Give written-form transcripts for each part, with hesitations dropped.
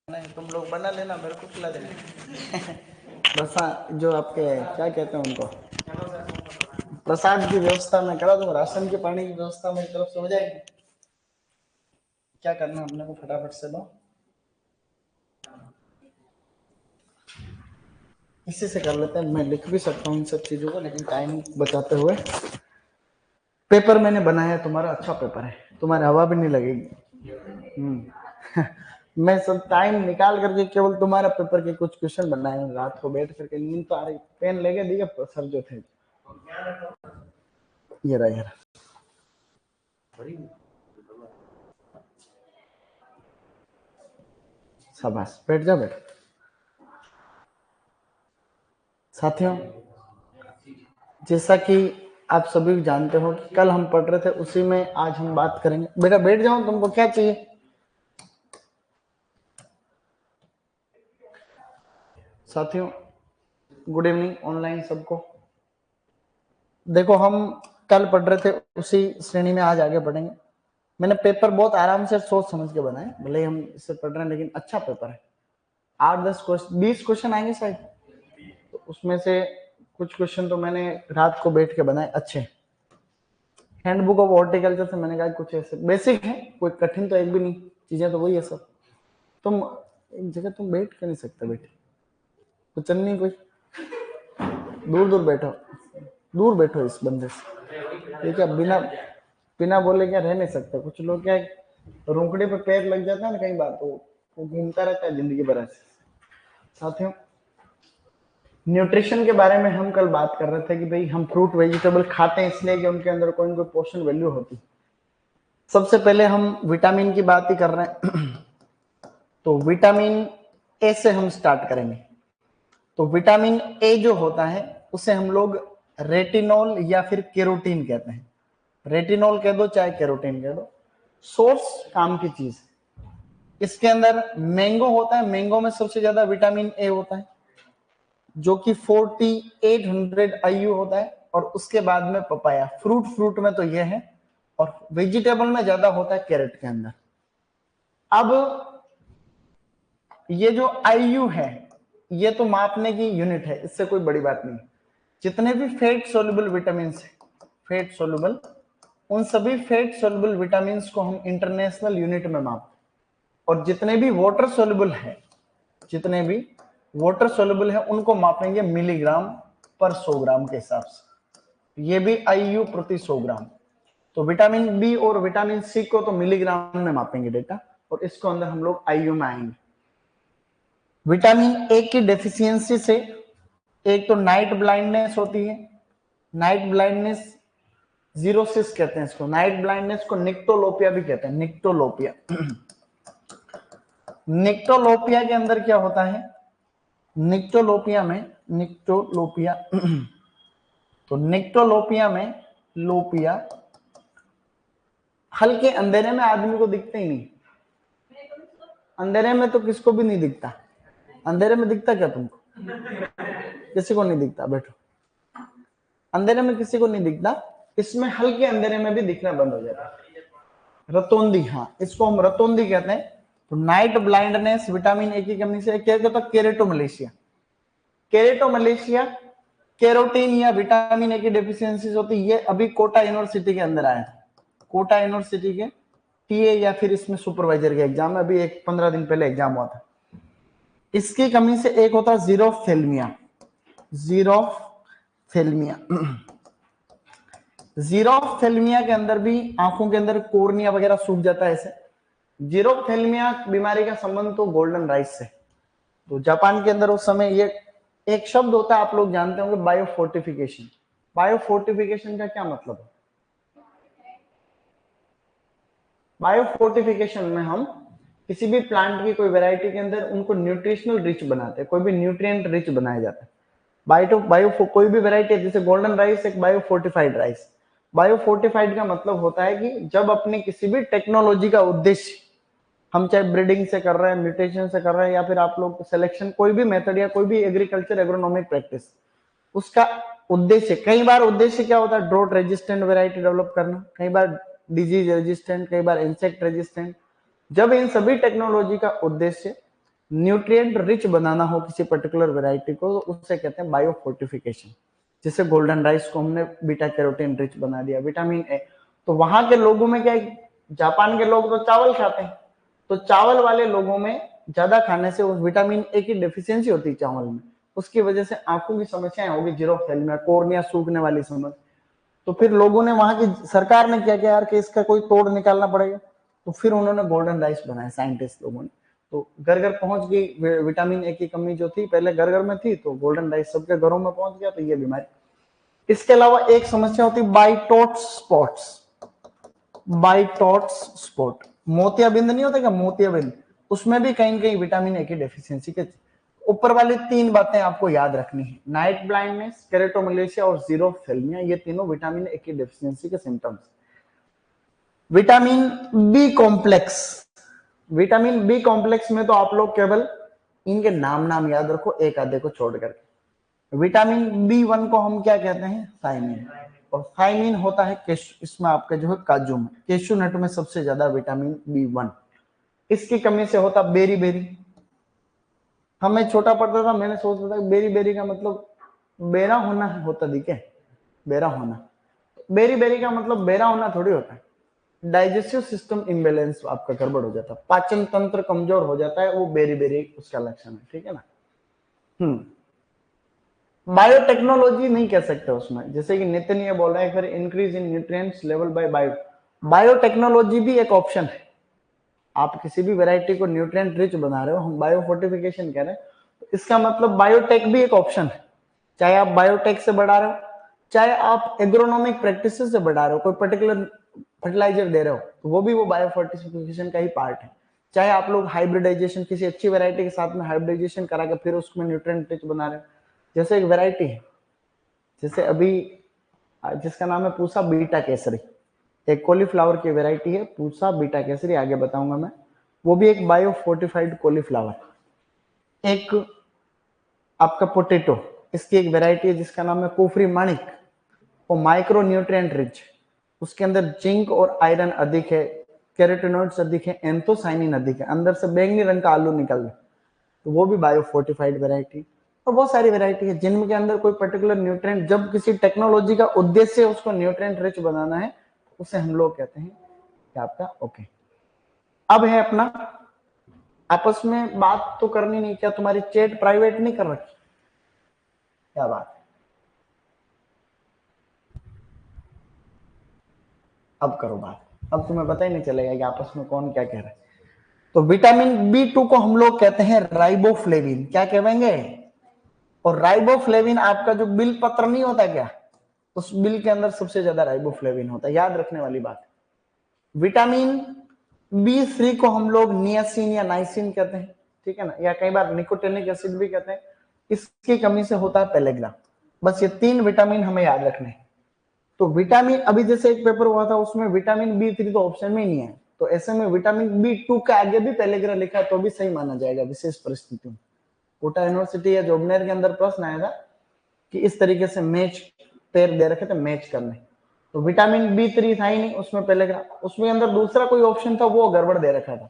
नहीं तुम लोग बना लेना, मेरे को खिला देना। बस जो आपके क्या कहते हैं उनको, प्रसाद की व्यवस्था मैं करा दूंगा, राशन के पानी की व्यवस्था मेरी तरफ से हो जाएगी। क्या करना अपने को फटाफट से दो, इसी से कर लेते हैं। मैं लिख भी सकता हूँ इन सब चीजों को, लेकिन टाइम बचाते हुए। पेपर मैंने बनाया है तुम्हारा, अच्छा पेपर है, तुम्हारे हवा भी नहीं लगेगी। मैं सब टाइम निकाल करके केवल तुम्हारा पेपर के कुछ क्वेश्चन बनाए हैं, रात को बैठ करके, नींद तो आ रही, पेन लेके दिए सर जो थे। ये रहा शाबाश, बैठ जा बैठ। साथियों, जैसा कि आप सभी जानते हो कि कल हम पढ़ रहे थे, उसी में आज हम बात करेंगे। बेटा बैठ जाओ, तुमको क्या चाहिए? साथियों गुड इवनिंग ऑनलाइन सबको। देखो हम कल पढ़ रहे थे, उसी श्रेणी में आज आगे बढ़ेंगे। मैंने पेपर बहुत आराम से सोच समझ के बनाए, भले ही हम इससे पढ़ रहे हैं, लेकिन अच्छा पेपर है। 8-10 क्वेश्चन, 20 क्वेश्चन आएंगे शायद, तो उसमें से कुछ क्वेश्चन तो मैंने रात को बैठ के बनाए अच्छे। हैंडबुक ऑफ हॉर्टिकल्चर से मैंने कहा कुछ ऐसे बेसिक है, कोई कठिन तो एक भी नहीं, चीजें तो वही है सब। तुम एक जगह तुम बैठ कर नहीं सकते, बेटे तो चल नहीं, कोई दूर दूर बैठो, दूर बैठो इस बंदे से। ये क्या बिना बिना बोले क्या रह नहीं सकते? कुछ लोग क्या रोकड़े पे पैर लग जाता है ना कई बार, तो वो घूमता रहता है जिंदगी भर ऐसे। साथियों, न्यूट्रिशन के बारे में हम कल बात कर रहे थे कि भाई हम फ्रूट वेजिटेबल खाते हैं इसलिए कि उनके अंदर कोई ना कोई पोषण वैल्यू होती। सबसे पहले हम विटामिन की बात ही कर रहे हैं, तो विटामिन ए से हम स्टार्ट करेंगे। तो विटामिन ए जो होता है उसे हम लोग रेटिनॉल या फिर केरोटीन कहते हैं। रेटिनॉल कह दो चाहे केरोटीन कह दो, सोर्स काम की चीज। इसके अंदर मैंगो होता है, मैंगो में सबसे ज्यादा विटामिन ए होता है जो कि 4800 IU होता है, और उसके बाद में पपाया। फ्रूट में तो यह है, और वेजिटेबल में ज्यादा होता है कैरेट के अंदर। अब ये जो IU है ये तो मापने की यूनिट है, इससे कोई बड़ी बात नहीं। जितने भी फैट सोल्यूबल विटामिन है, फैट सोल्यूबल, उन सभी फैट सोल्यूबल विटामिन को हम इंटरनेशनल यूनिट में मापते हैं। और जितने भी वाटर सोल्यूबल है, जितने भी वाटर सोल्यूबल है उनको मापेंगे मिलीग्राम पर 100 ग्राम के हिसाब से। ये भी IU प्रति 100 ग्राम। तो विटामिन बी और विटामिन सी को तो मिलीग्राम में मापेंगे बेटा, और इसको अंदर हम लोग IU में आएंगे। विटामिन ए की डेफिशिएंसी से एक तो नाइट ब्लाइंडनेस होती है। नाइट ब्लाइंडनेस, जीरोसिस कहते हैं इसको। नाइट ब्लाइंडनेस को निक्टोलोपिया भी कहते हैं, निक्टोलोपिया। निक्टोलोपिया के अंदर क्या होता है? निक्टोलोपिया तो निक्टोलोपिया में लोपिया हल्के अंधेरे में आदमी को दिखते ही नहीं। अंधेरे में तो किसको भी नहीं दिखता। अंधेरे में दिखता क्या तुमको? किसी को नहीं दिखता। बैठो, अंधेरे में किसी को नहीं दिखता, इसमें हल्के अंधेरे में भी दिखना बंद हो जाता है। रतौंधी, हाँ इसको हम रतौंधी कहते हैं। तो नाइट ब्लाइंडनेस विटामिन ए की कमी से क्या कहता है? केरेटोमलेशिया। केरेटोमलेशिया कैरोटीन या विटामिन ए की डेफिशिएंसी होती है। ये अभी कोटा यूनिवर्सिटी के अंदर आया था, कोटा यूनिवर्सिटी के टीए या फिर इसमें सुपरवाइजर का एग्जाम, अभी 15 दिन पहले एग्जाम हुआ था। इसकी कमी से एक होता है जीरोफ्थेल्मिया। जीरोफ्थेल्मिया के अंदर भी आंखों के अंदर कोर्निया वगैरह सूख जाता है ऐसे। जीरोफ्थेल्मिया बीमारी का संबंध तो गोल्डन राइस से। तो जापान के अंदर उस समय ये एक शब्द होता है, आप लोग जानते होंगे, बायोफोर्टिफिकेशन। बायोफोर्टिफिकेशन का क्या मतलब है? बायोफोर्टिफिकेशन में हम किसी भी प्लांट की कोई वैरायटी के अंदर उनको न्यूट्रिशनल रिच बनाते हैं, कोई भी न्यूट्रिएंट रिच बनाया जाता है। कोई भी वैरायटी है, जैसे गोल्डन राइस एक बायोफोर्टिफाइड राइस। बायोफोर्टिफाइड का मतलब होता है कि जब अपने किसी भी टेक्नोलॉजी का उद्देश्य, हम चाहे ब्रीडिंग से कर रहे हैं, म्यूटेशन से कर रहे हैं, या फिर आप लोग सिलेक्शन, कोई भी मेथड या कोई भी एग्रीकल्चर एग्रोनॉमिक प्रैक्टिस, उसका उद्देश्य, कई बार उद्देश्य क्या होता है? ड्रोट रेजिस्टेंट वैरायटी डेवलप करना, कई बार डिजीज रेजिस्टेंट, कई बार इंसेक्ट रेजिस्टेंट। जब इन सभी टेक्नोलॉजी का उद्देश्य न्यूट्रिएंट रिच बनाना हो किसी पर्टिकुलर वैरायटी को तो उससे कहते हैं बायो फोर्टिफिकेशन। जैसे गोल्डन राइस को हमने बीटा कैरोटीन रिच बना दिया, विटामिन ए। तो वहां के लोगों में क्या है, जापान के लोग तो चावल खाते हैं, तो चावल वाले लोगों में ज्यादा खाने से उस विटामिन ए की डेफिशिएंसी होती है चावल में, उसकी वजह से आंखों की समस्याएं होगी, जीरोफेल्मिया, कोर्निया सूखने वाली समस्या। तो फिर लोगों ने, वहां की सरकार ने क्या किया यार कि इसका कोई तोड़ निकालना पड़ेगा, तो फिर उन्होंने गोल्डन राइस बनाया साइंटिस्ट लोगों ने। तो घर घर पहुंच गई विटामिन ए की कमी जो थी पहले घर घर में थी, तो गोल्डन राइस सबके घरों में पहुंच गया, तो ये बीमारी। इसके अलावा एक समस्या होती है बाइटोट्स स्पॉट्स। बाइटोट्स स्पॉट, मोतियाबिंद नहीं होता क्या, मोतियाबिंद, उसमें भी कहीं कहीं विटामिन ए की डेफिशिएंसी के। ऊपर वाली तीन बातें आपको याद रखनी है, नाइट ब्लाइंडनेस, केरेटोमलेशिया और जीरोफेल्मिया, ये तीनों विटामिन ए की डेफिशिएंसी के symptoms. Vitamin B complex, vitamin B complex में तो आप लोग केवल इनके नाम नाम याद रखो एक आधे को छोड़ करके। विटामिन बी वन को हम क्या कहते हैं, थायमिन, और थायमिन होता है इसमें आपके जो है काजू में, केशू नट में सबसे ज्यादा विटामिन बी वन। इसकी कमी से होता बेरी बेरी। हमें छोटा पड़ता था, मैंने सोचता था बेरी बेरी का मतलब बेरा होना होता दिखे, बेरा होना, बेरी बेरी का मतलब बेरा होना थोड़ी होता है। डाइजेस्टिव सिस्टम इम्बेलेंस आपका गड़बड़ हो जाता है, पाचन तंत्र कमजोर हो जाता है, वो बेरी बेरी उसका लक्षण है, ठीक है ना। बायोटेक्नोलॉजी नहीं कह सकते उसमें, जैसे कि नितिन ये बोल रहा है फिर increase in nutrients level by bio, biotechnology भी एक ऑप्शन है। आप किसी भी वैरायटी को न्यूट्रिएंट रिच बना रहे हो, हम बायो फोर्टिफिकेशन कह रहे हैं, तो इसका मतलब बायोटेक भी एक ऑप्शन है। चाहे आप बायोटेक से बढ़ा रहे हो, चाहे आप एग्रोनॉमिक प्रैक्टिस से बढ़ा रहे हो, कोई पर्टिकुलर फर्टिलाइजर दे रहे हो, तो वो भी वो बायो फोर्टिफिकेशन का ही पार्ट है। चाहे आप लोग हाइब्रिडाइजेशन किसी अच्छी वैरायटी के साथ में हाइब्रिडाइजेशन करा के फिर उसमें न्यूट्रिएंट रिच बना रहे हो। जैसे एक वैरायटी है, जैसे अभी जिसका नाम है पूसा बीटा केसरी, एक कॉलीफ्लावर की वैरायटी है पूसा बीटा केसरी, आगे बताऊंगा मैं, वो भी एक बायो फोर्टिफाइड कॉलीफ्लावर। एक आपका पोटैटो, इसकी एक वैरायटी है जिसका नाम है कुफरी माणिक, वो माइक्रो न्यूट्रिएंट रिच, उसके अंदर जिंक और आयरन अधिक है, कैरोटीनॉइड्स अधिक है, एंथोसाइनिन अधिक है, अंदर से बैंगनी रंग का आलू निकल रहा है, तो वो भी बायो फोर्टिफाइड वैरायटी। और बहुत सारी वैरायटी है जिनके अंदर कोई पर्टिकुलर न्यूट्रिएंट, जब किसी टेक्नोलॉजी का उद्देश्य उसको न्यूट्रिएंट रिच बनाना है, उसे हम लोग कहते हैं कि आपका ओके। अब है अपना, आपस में बात तो करनी नहीं, क्या तुम्हारी चैट प्राइवेट नहीं कर रखी, क्या बात है, अब करो बात, अब तुम्हें पता ही नहीं चलेगा कि आपस में कौन क्या कह रहा है। तो विटामिन बी टू को हम लोग कहते हैं राइबोफ्लेविन, क्या कहेंगे, और राइबोफ्लेविन आपका जो बिल पत्र नहीं होता क्या, उस बिल के अंदर सबसे ज्यादा राइबोफ्लेविन होता है, याद रखने वाली बात। विटामिन बी थ्री को हम लोग नियासिन या नाइसिन कहते हैं, ठीक है ना, या कई बार निकोटिनिक एसिड भी कहते हैं। इसकी कमी से होता है पेलेग्रा। बस ये तीन विटामिन हमें याद रखने हैं। तो विटामिन, अभी जैसे एक पेपर हुआ था उसमें विटामिन बी थ्री तो ऑप्शन में ही नहीं है, तो ऐसे में विटामिन बी टू का आगे भी पेलेग्रा लिखा है तो भी सही माना जाएगा विशेष परिस्थितियों में। कोटा यूनिवर्सिटी या जोबनेर के अंदर प्रश्न आया था कि इस तरीके से मैच पेयर दे रखे थे मैच करने, तो विटामिन बी थ्री था ही नहीं उसमें पेलेग्रा, उसमें अंदर दूसरा कोई ऑप्शन था वो गड़बड़ दे रखा था,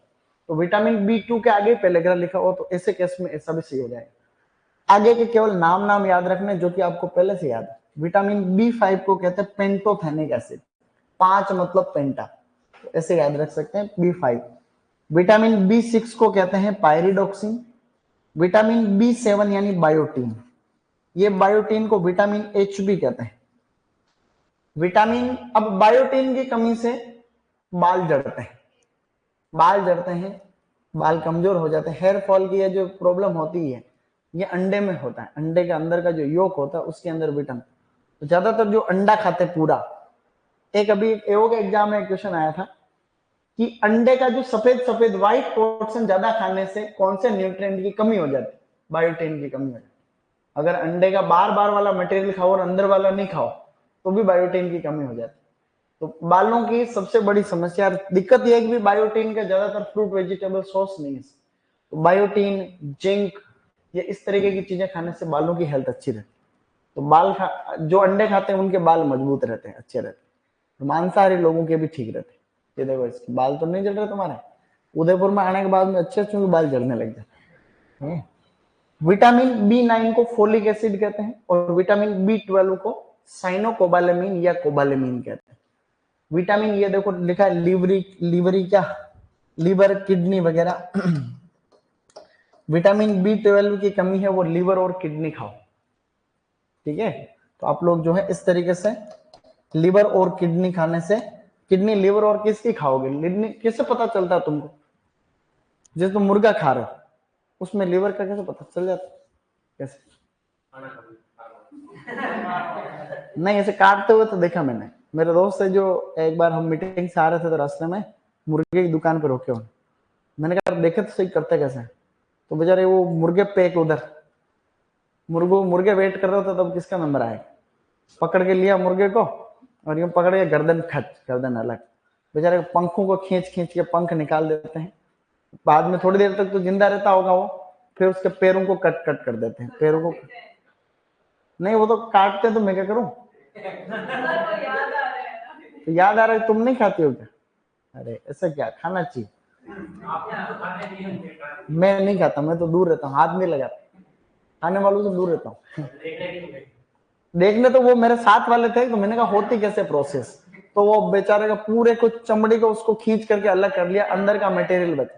तो विटामिन बी टू के आगे पेलेग्रा लिखा हो, तो ऐसे केस में ऐसा भी सही हो जाएगा। आगे के केवल नाम नाम याद रखने जो कि आपको पहले से याद है। विटामिन बी फाइव को कहते हैं पेंटोथेनिक एसिड, पांच मतलब पेंटा, तो ऐसे याद रख सकते हैं B five. Vitamin B six को कहते हैं पायरिडोक्सिन। विटामिन बी सेवन यानी बायोटीन, ये बायोटीन को विटामिन एच भी कहते हैं। विटामिन, अब बायोटीन की कमी से बाल झड़ते हैं, बाल झड़ते हैं, बाल कमजोर हो जाते हैं, हेयर फॉल की ये जो प्रॉब्लम होती है ये अंडे में होता है, अंडे के अंदर का जो योक होता है उसके अंदर विटामिन, तो ज्यादातर जो अंडा खाते पूरा, एक अभी एओ के एग्जाम में क्वेश्चन आया था कि अंडे का जो सफेद सफेद व्हाइट पोर्शन ज्यादा खाने से कौन से न्यूट्रिएंट की कमी हो जाती, बायोटीन की कमी हो जाती। अगर अंडे का बार बार वाला मटेरियल खाओ और अंदर वाला नहीं खाओ तो भी बायोटीन की कमी हो जाती। तो बालों की सबसे बड़ी समस्या, दिक्कत यह है कि बायोटीन का ज्यादातर फ्रूट वेजिटेबल सोर्स नहीं है, तो बायोटीन, जिंक, ये इस तरीके की चीजें खाने से बालों की हेल्थ अच्छी रहती। तो जो अंडे खाते हैं उनके बाल मजबूत रहते हैं, अच्छे रहते हैं, मांसाहारी लोगों के भी ठीक रहते हैं। ये देखो इसके बाल तो नहीं जल रहे तुम्हारे, उदयपुर में आने के बाद में अच्छे अच्छे बाल झड़ने लग जाते। विटामिन B9 को फोलिक एसिड कहते हैं और विटामिन B12 को साइनोकोबालेमिन या कोबालेमिन कहते हैं। विटामिन ये देखो लिखा है लीवरी क्या, लीवर किडनी वगैरह। विटामिन B12 की कमी है वो लीवर और किडनी खाओ, ठीक है। तो आप लोग जो है इस तरीके से लीवर और किडनी खाने से, किडनी लीवर और किसकी खाओगे, किससे पता चलता है तुमको? जैसे तुम मुर्गा खा रहे हो उसमें लीवर का कैसे पता चल जाता? कैसे? नहीं, ऐसे काटते हुए तो देखा मैंने। मेरे दोस्त है जो एक बार हम मीटिंग से आ रहे थे तो रास्ते में मुर्गे की दुकान पे रोके उन्हें, मैंने कहा देखे तो सही करते कैसे, तो बेचारे वो मुर्गे पे एक उधर मुर्गे वेट कर रहे थे तब किसका नंबर आएगा, पकड़ के लिया मुर्गे को और यूं पकड़ के गर्दन अलग, बेचारे पंखों को खींच खींच के पंख निकाल देते हैं। बाद में थोड़ी देर तक तो जिंदा रहता होगा वो, फिर उसके पैरों को कट कर देते हैं, पैरों को नहीं, वो तो काटते हैं तो मैं क्या करूं? तो याद आ रहा है, तुम नहीं खाती हो क्या? अरे ऐसा क्या, खाना चाहिए। मैं नहीं खाता, मैं तो दूर रहता हूँ, हाथ नहीं लगाता, खाने वालों से दूर रहता हूँ। देखने तो वो मेरे साथ वाले थे, तो मैंने कहा होती कैसे प्रोसेस, तो वो बेचारे का पूरे को चमड़ी को उसको खींच करके अलग कर लिया, अंदर का मटेरियल बचा।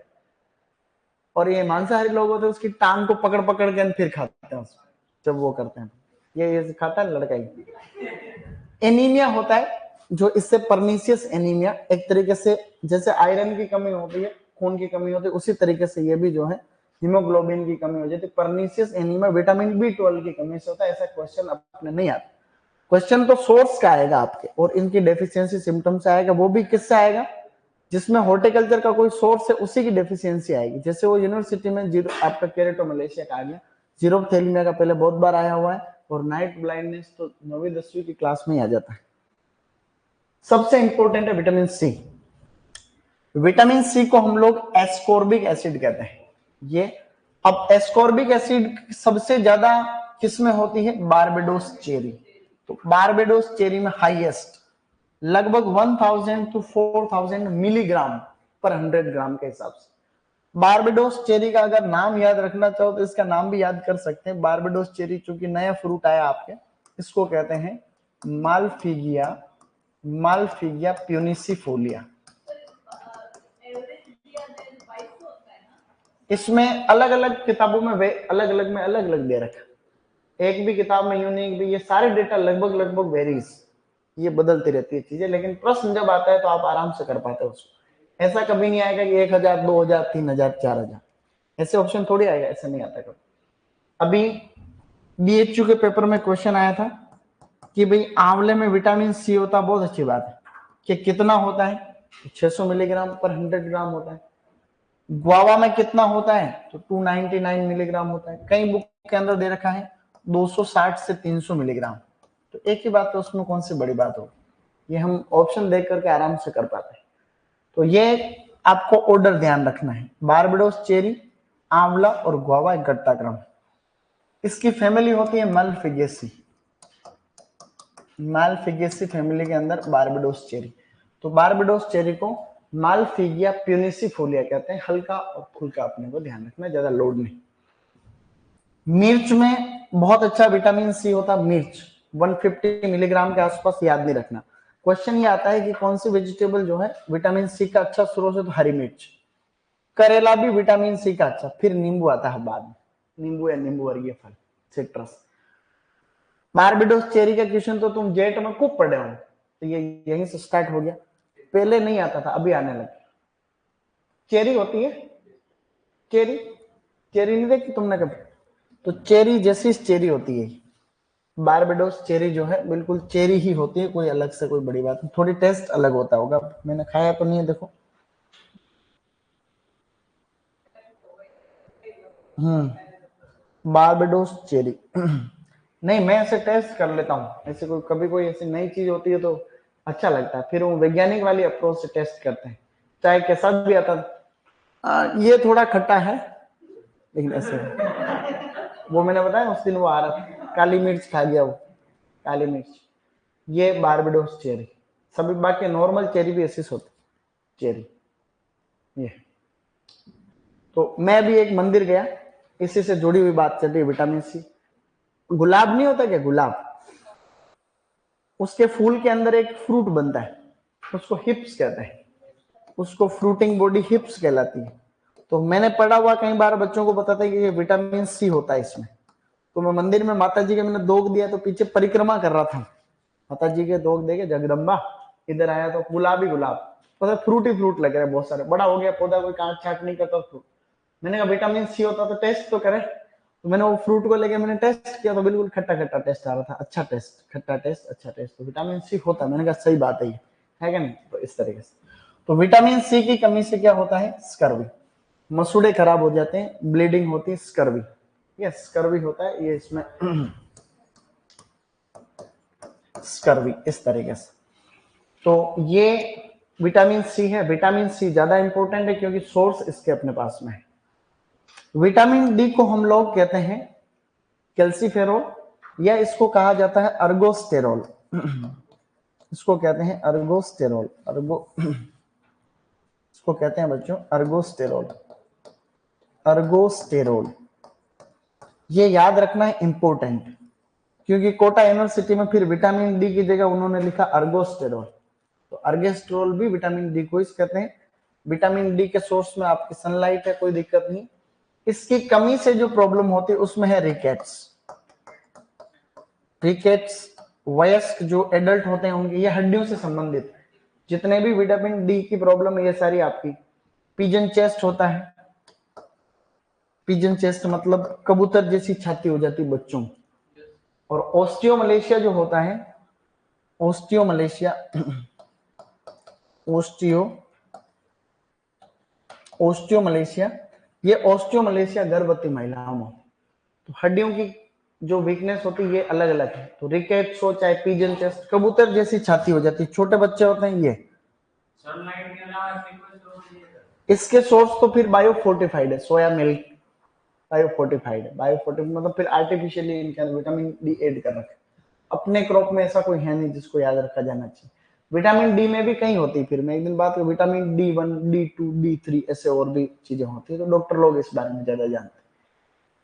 और ये मांसाहारी लोग होते हैं उसकी टांग को पकड़ के फिर खाते हैं उसको, जब वो करते हैं ये खाता है लड़का ही। एनीमिया होता है जो इससे परनीसियस एनीमिया, एक तरीके से जैसे आयरन की कमी होती है, खून की कमी होती है, उसी तरीके से ये भी जो है हीमोग्लोबिन की कमी हो जाती है। परनीसियस एनीमिया विटामिन B12 की कमी से होता है। ऐसा क्वेश्चन अपने नहीं आता, क्वेश्चन तो सोर्स का आएगा आपके, और इनकी डेफिशिएंसी सिम्टम से आएगा, वो भी किससे आएगा? जिसमें हॉर्टिकल्चर का कोई सोर्स है उसी की डेफिशिएंसी आएगी। जैसे वो यूनिवर्सिटी में आपका केरेटोमलेशिया का आ गया, जीरोथैलेमिया का पहले बहुत बार आया हुआ है, और नाइट ब्लाइंडनेस तो 9वीं 10वीं की क्लास में ही आ जाता है। सबसे इंपॉर्टेंट है विटामिन सी। विटामिन सी को हम लोग एस्कॉर्बिक एसिड कहते हैं। ये अब एस्कॉर्बिक एसिड सबसे ज्यादा किसमें होती है? Barbados cherry. तो बारबेडोस चेरी में हाईएस्ट लगभग 1000 to 4000 मिलीग्राम पर 100 ग्राम के हिसाब से। बारबेडोस चेरी का अगर नाम याद रखना चाहो तो इसका नाम भी याद कर सकते हैं। बारबेडोस चेरी चूंकि नया फ्रूट आया आपके, इसको कहते हैं मालफिगिया प्यूनिसिफोलिया। इसमें अलग अलग किताबों में अलग अलग दे रखा, एक भी किताब में यूनिक भी, ये सारे डेटा लगभग वेरीज, ये बदलती रहती है चीजें, लेकिन प्रश्न जब आता है तो आप आराम से कर पाते हो उसको। ऐसा कभी नहीं आएगा कि 1000 2000 3000 4000, ऐसे ऑप्शन थोड़ी आएगा, ऐसा नहीं आता कभी। अभी BHU के पेपर में क्वेश्चन आया था कि भाई आंवले में विटामिन सी होता, बहुत अच्छी बात है, कि कितना होता है? 600 मिलीग्राम पर 100 ग्राम होता है। गुआवा में कितना होता है? तो 299 मिलीग्राम होता है। कई बुक के अंदर दे रखा है 260 से 300 मिलीग्राम। तो एक ही बात है, उसमें कौन सी बड़ी बात होगी? ये हम ऑप्शन देख करके आराम से कर पाते हैं। तो ये आपको ऑर्डर ध्यान रखना है, बारबेडोस चेरी, आंवला और गुआवा एक घटता क्रम। इसकी फैमिली होती है मालफिगेसी फैमिली के अंदर बारबेडोस चेरी। तो बारबेडोस चेरी को मालफिगिया प्यूनिसिफोलिया कहते हैं। हल्का और फुल्का अपने को ध्यान रखना, ज्यादा लोड नहीं। मिर्च में बहुत अच्छा विटामिन सी होता है। मिर्च 150 मिलीग्राम के आसपास, याद नहीं रखना। क्वेश्चन ये आता है कि कौन सी वेजिटेबल जो है विटामिन सी का अच्छा स्रोत है, तो हरी मिर्च। करेला भी विटामिन सी का अच्छा, फिर नींबू आता है बाद में, नींबू या नींबू वर्गीय फल, सिट्रस। बारबेडोस चेरी का क्वेश्चन तो तुम जेट में खूब पढ़े हो, तो ये यहीं से स्टार्ट हो गया, पहले नहीं आता था, अभी आने लगा। चेरी होती है, चेरी नहीं देखी तुमने कभी? तो चेरी जैसी चेरी होती है बारबेडोस चेरी, जो है बिल्कुल चेरी ही होती है, कोई अलग से कोई बड़ी बात नहीं। थोड़ी टेस्ट अलग होता होगा, मैंने खाया तो नहीं है, देखो। बारबेडोस चेरी नहीं, मैं ऐसे टेस्ट कर लेता हूँ, ऐसे कभी कोई ऐसी नई चीज होती है तो अच्छा लगता है, फिर वो वैज्ञानिक वाली अप्रोच से टेस्ट करते हैं, चाहे कैसा भी आता। ये थोड़ा खट्टा है, लेकिन ऐसे वो मैंने बताया उस दिन वो आ रहा था, काली मिर्च खा गया वो, काली मिर्च। ये बारबेडोस चेरी, सभी बाकी नॉर्मल चेरी भी ऐसी होती चेरी। ये तो मैं भी एक मंदिर गया, इसी से जुड़ी हुई बात चल रही है विटामिन सी। गुलाब नहीं होता क्या, गुलाब, उसके फूल के अंदर एक फ्रूट बनता है, उसको हिप्स कहते हैं, उसको फ्रूटिंग बॉडी हिप्स कहलाती है। तो मैंने पढ़ा हुआ कई बार बच्चों को बताता है कि ये विटामिन सी होता है इसमें। तो मैं मंदिर में माता जी के मैंने दोग दिया तो पीछे परिक्रमा कर रहा था, माता जी के दोग देके जगदम्बा, इधर आया तो गुलाब ही गुलाब, तो फ्रूट ही फ्रूट लग रहे बहुत सारे, बड़ा हो गया पौधा, कोई काट छाट नहीं करता फ्रूट। मैंने कहा विटामिन सी होता तो टेस्ट तो करे, तो मैंने वो फ्रूट को लेके मैंने टेस्ट किया तो बिल्कुल खट्टा खट्टा टेस्ट आ रहा था, अच्छा टेस्ट, खट्टा टेस्ट, अच्छा टेस्ट, तो विटामिन सी होता। मैंने कहा सही बात है क्या नहीं। तो इस तरीके से तो विटामिन सी की कमी से क्या होता है, स्कर्वी, मसूड़े खराब हो जाते हैं, ब्लीडिंग होती है, स्कर्वी, ये स्कर्वी होता है, ये इसमें स्कर्वी इस तरीके से। तो ये विटामिन सी है। विटामिन सी ज्यादा इंपॉर्टेंट है क्योंकि सोर्स इसके अपने पास में है। विटामिन डी को हम लोग कहते हैं कैल्सीफेरोल, या इसको कहा जाता है अर्गोस्टेरोल। इसको कहते हैं अर्गोस्टेरोल, इसको कहते हैं बच्चों अर्गोस्टेरोल, अर्गोस्टेरोल। ये याद रखना है इंपॉर्टेंट, क्योंकि कोटा यूनिवर्सिटी में फिर विटामिन डी की जगह उन्होंने लिखा अर्गोस्टेरोल। तो अर्गोस्टेरोल भी विटामिन डी को ही कहते हैं। विटामिन डी के सोर्स में आपकी सनलाइट है, कोई दिक्कत नहीं। इसकी कमी से जो प्रॉब्लम होती है उसमें है रिकेट्स। रिकेट्स वयस्क जो एडल्ट होते हैं उनकी, ये हड्डियों से संबंधित जितने भी विटामिन डी की प्रॉब्लम है ये सारी आपकी। पिजन चेस्ट होता है, पिजन चेस्ट मतलब कबूतर जैसी छाती हो जाती बच्चों। और ओस्टियोमलेशिया जो होता है, ओस्टियोमलेशिया, ओस्टियोमलेशिया, ये ओस्टियोमलेशिया गर्भवती महिलाओं में, तो हड्डियों की जो वीकनेस होती है ये अलग अलग है। तो रिकेट्स हो चाहे पिजन चेस्ट, कबूतर जैसी छाती हो जाती है, छोटे बच्चे होते हैं ये। इसके सोर्स तो फिर बायोफोर्टिफाइड है, सोया मिल्क बायोफोर्टिफाइड है। बायोफोर्टिफाइड मतलब फिर आर्टिफिशियली इनके अंदर विटामिन डी ऐड कर रखे। अपने क्रॉप में ऐसा कोई है नहीं जिसको याद रखा जाना चाहिए। विटामिन डी में भी कई होती है, फिर मैं एक दिन बात करूं, विटामिन D1, D2, D3 ऐसे और भी चीजें होती है, तो डॉक्टर लोग इस बारे में ज्यादा जानते हैं।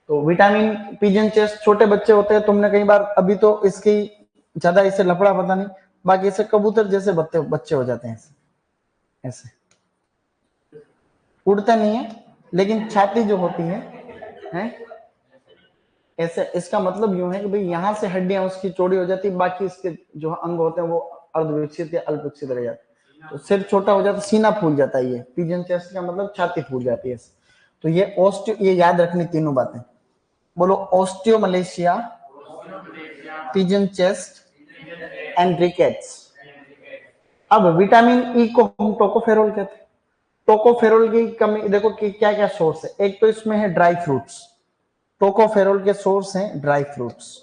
तो विटामिन पिजन चेस्ट छोटे बच्चे होते हैं, तुमने कई बार, अभी तो इसकी ज्यादा इसे लफड़ा पता नहीं, बाकी इसे कबूतर जैसे बच्चे हो जाते हैं, ऐसे ऐसे उड़ते नहीं है, लेकिन छाती जो होती है ऐसे। इसका मतलब यूं है कि भाई यहाँ से हड्डियां उसकी चौड़ी हो जाती, बाकी इसके जो अंग होते हैं वो अर्धविकसित या अल्पविकसित रह जाते हैं। तो सिर छोटा हो जाता, सीना फूल जाता है, ये पिजन चेस्ट का मतलब छाती फूल जाती है। तो ये ये याद रखनी तीनों बातें, बोलो osteomalacia, pigeon chest and rickets. अब विटामिन ई को हम टोकोफेरोल कहते हैं। टोकोफेरोल की कमी देखो कि क्या क्या सोर्स है। एक तो इसमें है ड्राई फ्रूट्स, टोकोफेरोल के सोर्स हैं ड्राई फ्रूट्स,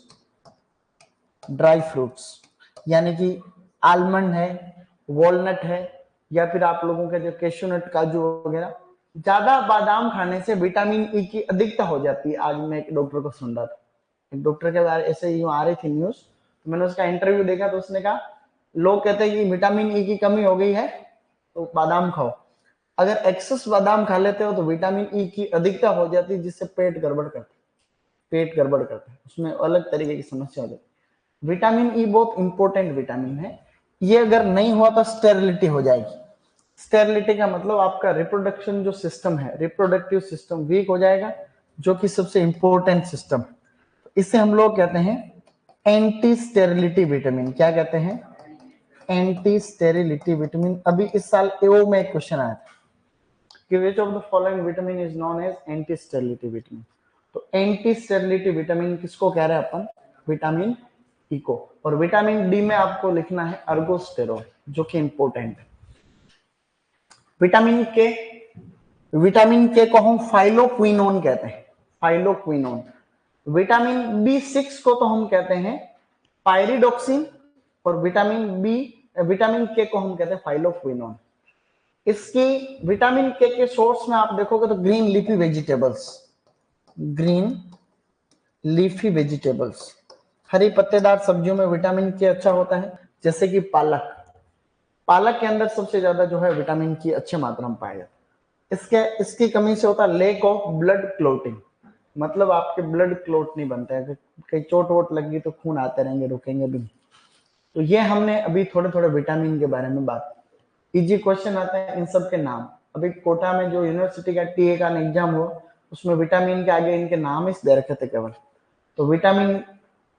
ड्राई फ्रूट्स यानी कि आलमंड है, वॉलनट है, या फिर आप लोगों के जो कैशू नट, काजू वगैरह। ज्यादा बादाम खाने से विटामिन ई की अधिकता हो जाती है। आज मैं एक डॉक्टर को सुन रहा था, एक डॉक्टर के बारे ऐसे ही आ रही थी न्यूज, तो मैंने उसका इंटरव्यू देखा, तो उसने कहा लोग कहते हैं कि विटामिन ई की कमी हो गई है तो बादाम खाओ। अगर एक्सेस बादाम खा लेते हो तो विटामिन ई की अधिकता हो जाती है, जिससे पेट गड़बड़ करता है, पेट गड़बड़ करता है, उसमें अलग तरीके की समस्या हो जाती है। विटामिन ई बहुत इंपॉर्टेंट विटामिन है। ये अगर नहीं हुआ तो स्टेरिलिटी हो जाएगी। स्टेरिलिटी का मतलब आपका रिप्रोडक्शन जो सिस्टम है, रिप्रोडक्टिव सिस्टम वीक हो जाएगा, जो कि सबसे इंपॉर्टेंट सिस्टम। इसे हम लोग कहते हैं एंटी स्टेरिलिटी विटामिन। क्या कहते हैं? Anti sterility vitamin. अभी इस साल एओ में एक क्वेश्चन आया था कि which of the following vitamin is known as anti sterility vitamin. तो एंटी स्टेरिलिटी विटामिन किसको कह रहे हैं अपन? विटामिन ई को। और विटामिन डी में आपको लिखना है अर्गोस्टेरोल, जो कि इंपॉर्टेंट है। विटामिन के, विटामिन के को हम फाइलोक्विनोन कहते हैं, फाइलोक्विनोन। विटामिन बी6 को तो हम कहते हैं पायरिडोक्सिन, और विटामिन के को हम कहते हैं फाइलोक्विनोन। इसकी विटामिन के सोर्स में आप देखोगे तो green leafy vegetables, green leafy vegetables, हरी पत्तेदार सब्जियों में विटामिन के अच्छा होता है, जैसे कि पालक। पालक के अंदर सबसे ज्यादा जो है विटामिन की अच्छी मात्रा में पाया जाता है। इसकी कमी से होता है लेक ऑफ ब्लड क्लोटिंग। मतलब आपके ब्लड क्लॉट नहीं बनता है, कहीं चोट वोट लगी तो खून आते रहेंगे, रुकेंगे भी नहीं। तो ये हमने अभी थोड़े थोड़े विटामिन के बारे में बात की। इजी क्वेश्चन आता है इन सब के नाम। अभी कोटा में जो यूनिवर्सिटी का टीए का एग्जाम हो, उसमें विटामिन के आगे इनके नाम ही दे रखे थे केवल। तो विटामिन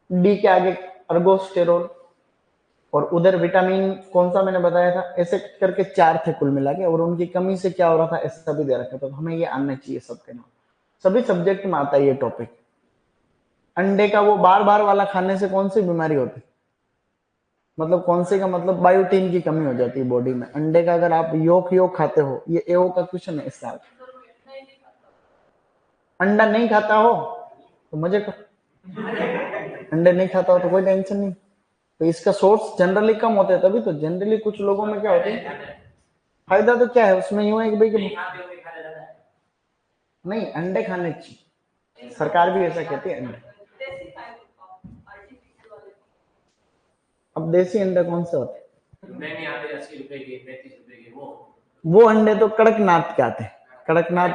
डी के आगे अर्गोस्टेरोल, और उधर विटामिन कौन सा मैंने बताया था, ऐसे करके 4 थे कुल मिला के, और उनकी कमी से क्या हो रहा था ऐसा भी दे रखा था। तो हमें ये आना चाहिए सबके नाम, सभी सब्जेक्ट में आता है ये टॉपिक। अंडे का वो बार बार वाला खाने से कौन सी बीमारी होती, मतलब कौन सी का मतलब बायोटीन की कमी हो जाती है बॉडी में। अंडे का अगर आप योक योक खाते हो, ये एओ का क्वेश्चन है इस साल। अंडा नहीं खाता हो तो मजे कर, अंडे नहीं खाता हो तो कोई टेंशन नहीं। तो इसका सोर्स जनरली कम होते हैं, तभी तो जनरली कुछ लोगों में क्या होते हैं, फायदा तो क्या है उसमें, यूं है कि भाई कि नहीं अंडे खाने चाहिए, सरकार भी ऐसा कहती है अंडे। अब देसी अंडे कौन से होते हैं, 80 रुपए के 35 रुपए के, वो अंडे तो कड़कनाथ के आते हैं। कड़कनाथ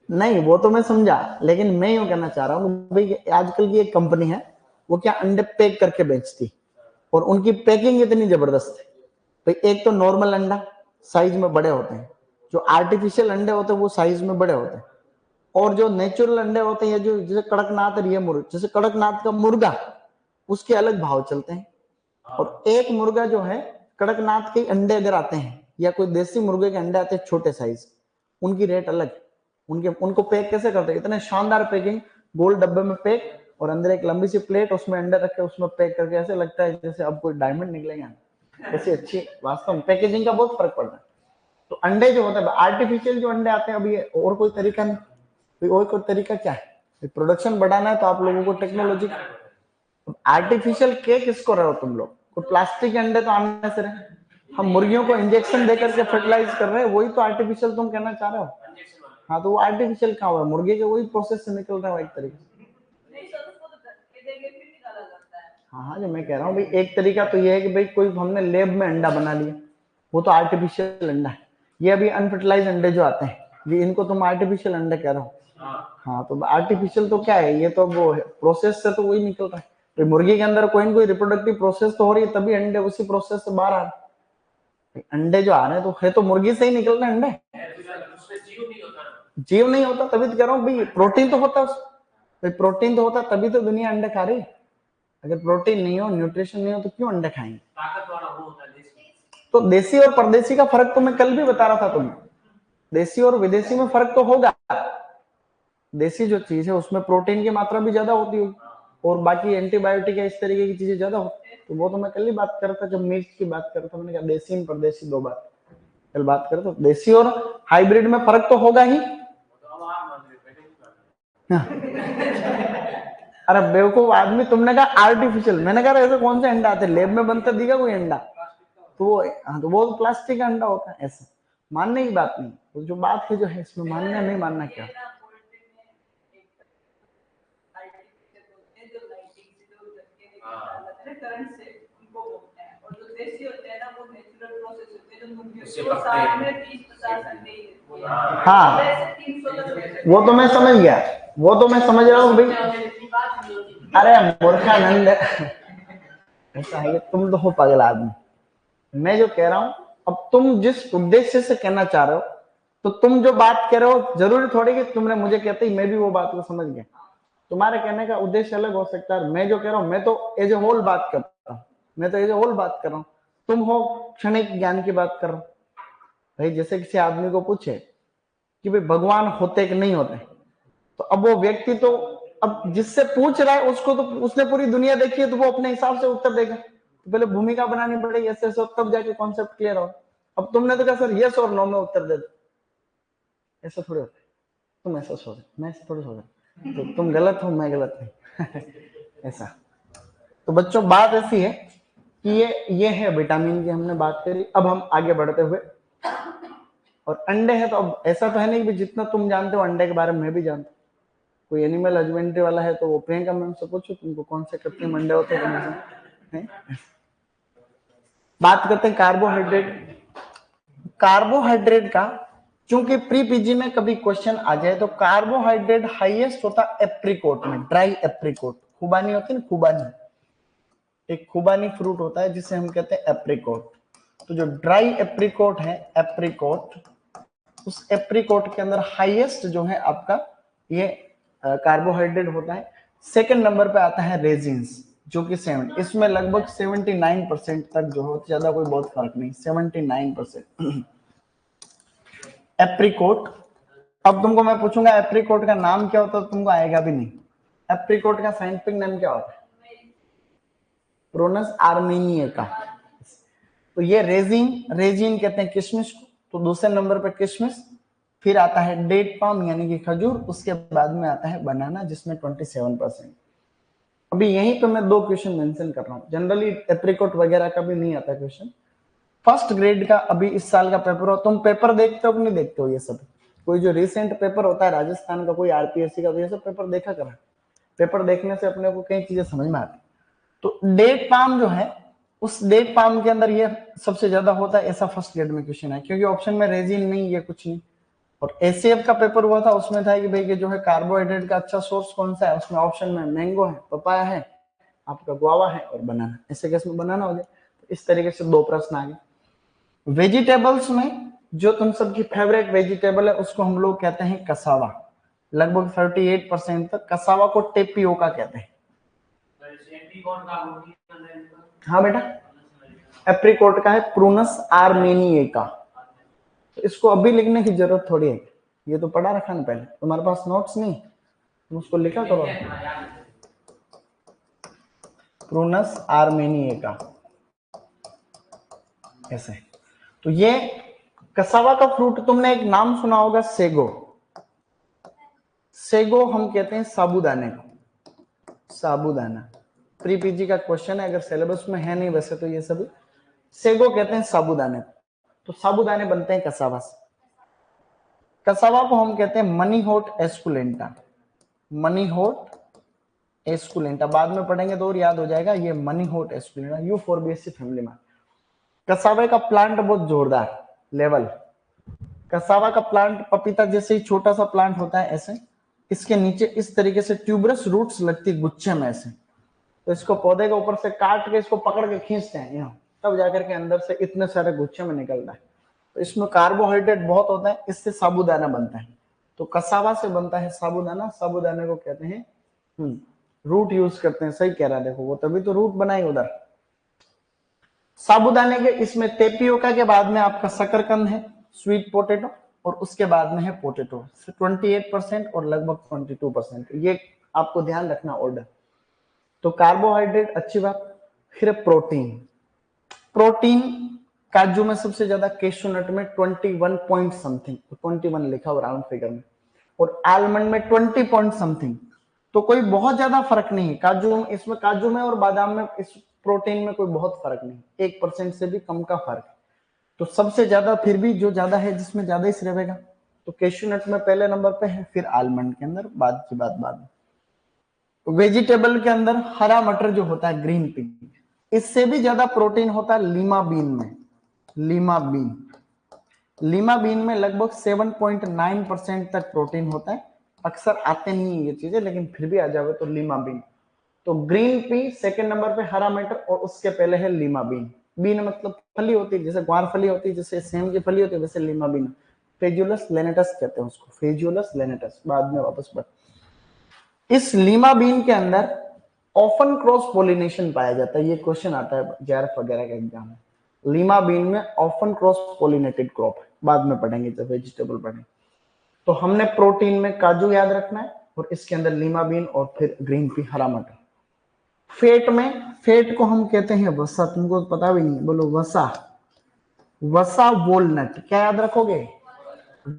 नहीं, वो तो मैं समझा, लेकिन मैं यूं कहना चाह रहा हूँ भाई आजकल की एक कंपनी है, वो क्या अंडे पैक करके बेचती, और उनकी पैकिंग इतनी जबरदस्त है भाई। एक तो नॉर्मल अंडा साइज में बड़े होते हैं, जो आर्टिफिशियल अंडे होते हैं वो साइज में बड़े होते हैं, और जो नेचुरल अंडे होते हैं, जो जैसे कड़कनाथ और ये मुर्गा, जैसे कड़कनाथ का मुर्गा उसके अलग भाव चलते हैं, और एक मुर्गा जो है कड़कनाथ के अंडे अगर आते हैं या कोई देसी मुर्गे के अंडे आते हैं छोटे साइज, उनकी रेट अलग। उनके उनको पैक कैसे करते हैं, इतने शानदार पैकिंग, गोल डब्बे में पैक, और अंदर एक लंबी सी प्लेट, उसमें अंडे रखे, उसमें पैक करके, ऐसे लगता है जैसे अब कोई डायमंड निकलेगा। ऐसी अच्छी वास्तव में पैकेजिंग का बहुत फर्क पड़ता है। तो अंडे जो होते हैं आर्टिफिशियल जो अंडे आते हैं, अभी और कोई तरीका नहीं, और कोई तरीका क्या है, प्रोडक्शन बढ़ाना है तो आप लोगों को टेक्नोलॉजी। आर्टिफिशियल केक किसको रहे हो तुम लोग, कोई प्लास्टिक के अंडे तो आने से रहे, हम मुर्गियों को इंजेक्शन देकर के फर्टिलाइज कर रहे हैं, वही तो आर्टिफिशियल तुम कहना चाह रहे हो। हाँ तो वो आर्टिफिशियल कहाँ हुआ, मुर्गे के वही प्रोसेस से निकल रहा है एक तरीके से। हाँ हाँ, जो मैं कह रहा हूँ भाई, एक तरीका तो ये है कि भाई कोई हमने लैब में अंडा बना लिया, वो तो आर्टिफिशियल अंडा है। ये अभी अनफर्टिलाइज अंडे जो आते हैं, ये इनको तुम आर्टिफिशियल अंडे कह रहे हो। हाँ तो आर्टिफिशियल तो क्या है, ये तो वो प्रोसेस से तो वही निकल रहा है। तो मुर्गी के अंदर कोई ना कोई रिप्रोडक्टिव प्रोसेस तो हो रही है, तभी अंडे उसी प्रोसेस से बाहर आ रहे। अंडे जो आ रहे हैं तो है तो मुर्गी से ही निकल रहे अंडे, जीव नहीं होता, तभी तो कह रहा हूँ भाई प्रोटीन तो होता है, प्रोटीन तो होता तभी तो दुनिया अंडे खा रही। अगर प्रोटीन नहीं हो, न्यूट्रिशन नहीं हो, तो क्यों अंडे खाएंगे। तो देसी और परदेसी का फर्क तो मैं कल भी बता रहा था तुम्हें, देसी और विदेशी में फर्क तो होगा। देसी जो चीज है उसमें प्रोटीन की मात्रा भी ज्यादा होती होगी, और बाकी एंटीबायोटिक है इस तरीके की चीजें ज्यादा होती है। तो वो तो मैं कल ही बात कर रहा था, जब मिर्च की बात कर रहा था, मैंने कहा देसी और परदेसी दो बात कल बात कर रहे, तो देसी और हाइब्रिड में फर्क तो होगा ही। अरे बेवकूफ आदमी, तुमने कहा आर्टिफिशियल, मैंने कहा ऐसे कौन से अंडा आते, लैब में बनता दिखा कोई अंडा, तो वो हाँ तो वो प्लास्टिक का अंडा होता है। ऐसा मानने की बात नहीं, तो जो बात है जो है इसमें मानना नहीं मानना क्या। हाँ वो तो मैं समझ गया, वो तो मैं समझ रहा हूँ भाई। अरे मूर्खानंद ऐसा है, तुम तो हो पागल आदमी। मैं जो कह रहा हूं, अब तुम जिस उद्देश्य से कहना चाह रहे हो, तो तुम जो बात कह रहे हो जरूरी थोड़ी कि तुमने मुझे कहते ही मैं भी वो बात को समझ गया। तुम्हारे कहने का उद्देश्य अलग हो सकता है, मैं जो कह रहा हूं मैं तो एज ए होल बात करता हूं, मैं तो एज ए होल बात कर रहा हूं, तुम हो क्षणिक ज्ञान की बात कर रहा हूं। भाई जैसे किसी आदमी को पूछे कि भाई भगवान होते कि नहीं होते, तो अब वो व्यक्ति तो अब जिससे पूछ रहा है उसको तो उसने पूरी दुनिया देखी है, तो वो अपने हिसाब से उत्तर देगा। तो पहले भूमिका बनानी पड़ेगी ऐसे ऐसे, तब जाके कॉन्सेप्ट क्लियर हो। अब तुमने तो कहा सर यस और नो में उत्तर दे दो, ऐसा थोड़ी होता है। तुम ऐसा सोच, मैं ऐसा थोड़ी सोच, तो तुम गलत हो मैं गलत नहीं। ऐसा। तो बच्चों बात ऐसी है कि ये है विटामिन की हमने बात करी। अब हम आगे बढ़ते हुए, और अंडे है तो अब ऐसा तो है नहीं कि जितना तुम जानते हो अंडे के बारे में मैं भी जानता हूँ। कोई एनिमल हस्बेंड्री वाला है तो वो प्रियंका मैम से पूछो तुमको कौन से कृत्रिम अंडे होते हैं। बात करते हैं कार्बोहाइड्रेट। कार्बोहाइड्रेट का क्योंकि प्री पीजी में कभी क्वेश्चन आ जाए तो कार्बोहाइड्रेट हाईएस्ट होता है एप्रिकॉट में, ड्राई एप्रिकॉट, खुबानी होती है ना, खुबानी, एक खुबानी फ्रूट होता है जिसे हम कहते हैं एप्रिकॉट। तो जो ड्राई एप्रिकॉट है, एप्रिकॉट, उस एप्रिकॉट के अंदर हाईएस्ट जो है आपका ये कार्बोहाइड्रेट होता है। सेकंड नंबर पे आता है रेजिन्स, जो कि 7, इसमें लगभग 79% तक जो हो, ज्यादा कोई बहुत फर्क नहीं, 79%। एप्रिकॉट, अब तुमको मैं पूछूंगा एप्रिकॉट का नाम क्या होता है, तुमको आएगा भी नहीं। एप्रिकॉट का साइंटिफिक नाम क्या होता है? प्रोनस आर्मेनिका। तो ये रेजिन, रेजिन कहते हैं किशमिश को, तो दूसरे नंबर पर किशमिश, फिर आता है डेट पाम यानी कि खजूर, उसके बाद में आता है बनाना जिसमें 27%। अभी यहीं पे मैं 2 क्वेश्चन मेंशन कर रहा हूँ, जनरली एप्रिकॉट वगैरह का भी नहीं आता क्वेश्चन। फर्स्ट ग्रेड का अभी इस साल का पेपर हो, तुम पेपर देखते हो कि नहीं देखते हो? ये सब कोई जो रिसेंट पेपर होता है राजस्थान का, कोई आरपीएससी का, तो ये सब पेपर देखा करा। पेपर देखने से अपने को कई चीजें समझ में आती। तो डेट पाम जो है, उस डेट पाम के अंदर ये सबसे ज्यादा होता है, ऐसा फर्स्ट ग्रेड में क्वेश्चन है, क्योंकि ऑप्शन में रेजिन नहीं, ये कुछ नहीं। और एसीएफ का पेपर हुआ था, उसमें था कि भाई ये जो है कार्बोहाइड्रेट का अच्छा सोर्स कौन सा है, उसमें ऑप्शन में मैंगो है, पपाया है, आपका गुआवा है और बनाना। ऐसे केस में बनाना हो गया। तो इस तरीके से 2 प्रश्न आ गए। वेजिटेबल्स में जो तुम सबकी फेवरेट वेजिटेबल है उसको हम लोग कहते हैं कसावा। लगभग 38% तक कसावा को टेपियोका कहते हैं। हाँ बेटा, एप्रिकॉट का है प्रूनस आर्मेनिका। तो इसको अभी लिखने की जरूरत थोड़ी है, ये तो पढ़ा रखा ना पहले, तुम्हारे पास नोट्स नहीं, तुम उसको लिखा करो। प्रूनस आर्मेनिका ऐसे। तो ये कसावा का फ्रूट, तुमने एक नाम सुना होगा सेगो। सेगो हम कहते हैं साबूदाने को, साबूदाना। प्री पीजी का क्वेश्चन है, अगर सिलेबस में है नहीं वैसे तो ये सभी, सेगो कहते हैं साबूदाने को। तो साबूदाने बनते हैं कसावा से। कसावा को हम कहते हैं मनी होट एस्कुलेंटा, मनी होट एस्कुलेंटा, बाद में पढ़ेंगे तो और याद हो जाएगा। ये मनी होट एस्कुलेंटा, यूफोर्बिएसी फैमिली में। कसावे का प्लांट बहुत जोरदार लेवल। कसावा का प्लांट पपीता जैसे ही छोटा सा प्लांट होता है ऐसे, इसके नीचे इस तरीके से ट्यूबरस रूट्स लगती है गुच्छे में ऐसे। तो इसको पौधे के ऊपर से काट के इसको पकड़ के खींचते हैं यहाँ, तब जाकर के अंदर से इतने सारे गुच्छे में निकलता है। तो इसमें कार्बोहाइड्रेट बहुत होता है, इससे साबूदाना बनता है। तो कसावा से बनता है साबूदाना। साबूदाने को कहते हैं रूट यूज करते हैं, सही कह रहा है, देखो वो तभी तो रूट बनाई उधर। साबूदाने के इसमें टेपियोका के बाद में आपका शकरकंद है, स्वीट पोटैटो, और उसके बाद में है पोटैटो, 28% और लगभग 22%। ये आपको ध्यान रखना ऑर्डर। तो कार्बोहाइड्रेट अच्छी बात, फिर प्रोटीन। प्रोटीन काजू में सबसे ज्यादा, कैशू नट में 21 पॉइंट समथिंग, 21 लिखा हुआ राउंड फिगर में, और आलमंड में 20 पॉइंट समथिंग। तो कोई बहुत ज्यादा फर्क नहीं है काजू, इसमें काजू में और बादाम में, इस प्रोटीन में कोई बहुत फर्क नहीं, 1% से भी कम का फर्क है। तो सबसे ज्यादा फिर भी जो ज्यादा है, जिसमें ज्यादा ही रहेगा, तो कैशू नट में पहले नंबर पे है, फिर आलमंड के अंदर, बाद की बात बाद में। वेजिटेबल के अंदर हरा मटर जो होता है, ग्रीन पी, इससे भी ज्यादा प्रोटीन होता है लीमा बीन में। लीमा बीन, लीमा बीन में लगभग 7.9% तक प्रोटीन होता है। अक्सर आते नहीं ये चीजें, लेकिन फिर भी आ जावे तो लीमा बीन। तो ग्रीन पी सेकंड नंबर पे, हरा मटर, और उसके पहले है लीमा बीन। बीन मतलब फली होती है, जैसे ग्वार फली होती है, जैसे सेम की फली होती है, वैसे लीमा बीन। फेजुलस लेनेटस कहते हैं उसको, फेजुलस लेनेटस, बाद में वापस बढ़। इस लीमा बीन के अंदर ऑफन क्रॉस पोलिनेशन पाया जाता है। ये क्वेश्चन आता है जेआरएफ वगैरह के एग्जाम में। लीमा बीन में ऑफन क्रॉस पोलिनेटेड क्रॉप है, बाद में पढ़ेंगे जब वेजिटेबल पढ़ेंगे। तो हमने प्रोटीन में काजू याद रखना है, और इसके अंदर लीमा बीन, और फिर ग्रीन पी, हरा मटर। फेट में, फेट को हम कहते हैं वसा, तुमको पता भी नहीं, बोलो वसा। वसा वोलनट, क्या याद रखोगे?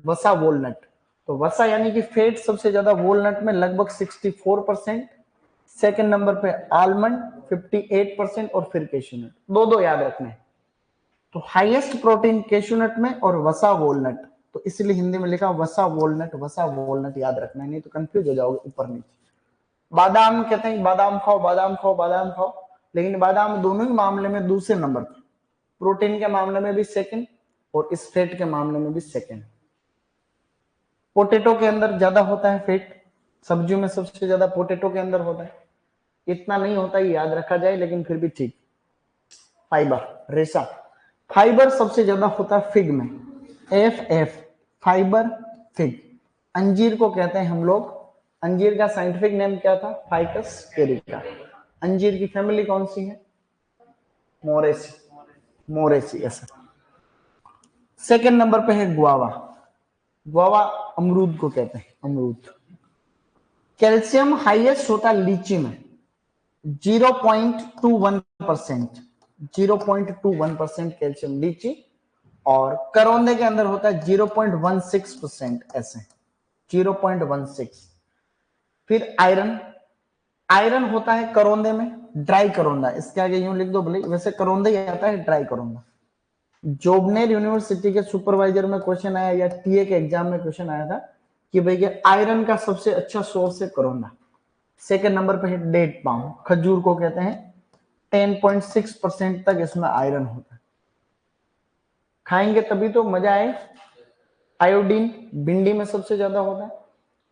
वसा वोलनट। तो वसा यानी कि फेट सबसे ज्यादा वोलनट में, लगभग 64%। सेकंड नंबर पे आलमंड 58%, और फिर कैशूनट। दो दो याद रखने। तो हाईएस्ट प्रोटीन कैशूनट में और वसा वोलनट, तो इसलिए हिंदी में लिखा वसा वोलनट, वसा वोलनट याद रखना है, नहीं तो कंफ्यूज हो जाओगे ऊपर नीचे। बादाम कहते हैं बादाम खाओ, बादाम खाओ, बादाम खाओ, लेकिन बादाम दोनों ही मामले में दूसरे नंबर पर, प्रोटीन के मामले में भी सेकंड, और इस फैट के मामले में भी सेकंड। पोटैटो के अंदर ज्यादा होता है फैट, सब्जियों में सबसे ज्यादा पोटैटो के अंदर होता है, इतना नहीं होता ये याद रखा जाए लेकिन फिर भी ठीक। फाइबर, रेशा, फाइबर सबसे ज्यादा होता है फिग में, एफ फाइबर फिग। अंजीर को कहते हैं हम लोग, अंजीर का साइंटिफिक नेम क्या था, फाइकस कैरिका। अंजीर की फैमिली कौन सी है, मोरेसी, मोरेसी ऐसा। सेकंड नंबर पे है गुआवा, गुआवा अमरूद को कहते हैं, अमरूद। कैल्शियम हाईएस्ट होता है लीची में 0.21%, 0.21% कैल्शियम लीची, और करौंदे के अंदर होता है 0.16% ऐसे, 0.16। फिर आयरन, आयरन होता है करौंदे में, ड्राई करौंदा, इसके आगे यूं लिख दो भले, वैसे करौंदा ही आता है, ड्राई करौंदा। जोबनेर यूनिवर्सिटी के सुपरवाइजर में क्वेश्चन आया या टीए के एग्जाम में क्वेश्चन आया था कि भैया आयरन का सबसे अच्छा सोर्स है करौंदा। सेकंड नंबर पे है डेट पाम, खजूर को कहते हैं, 10.6% तक इसमें आयरन होता है, खाएंगे तभी तो मजा आए। आयोडीन भिंडी में सबसे ज्यादा होता है,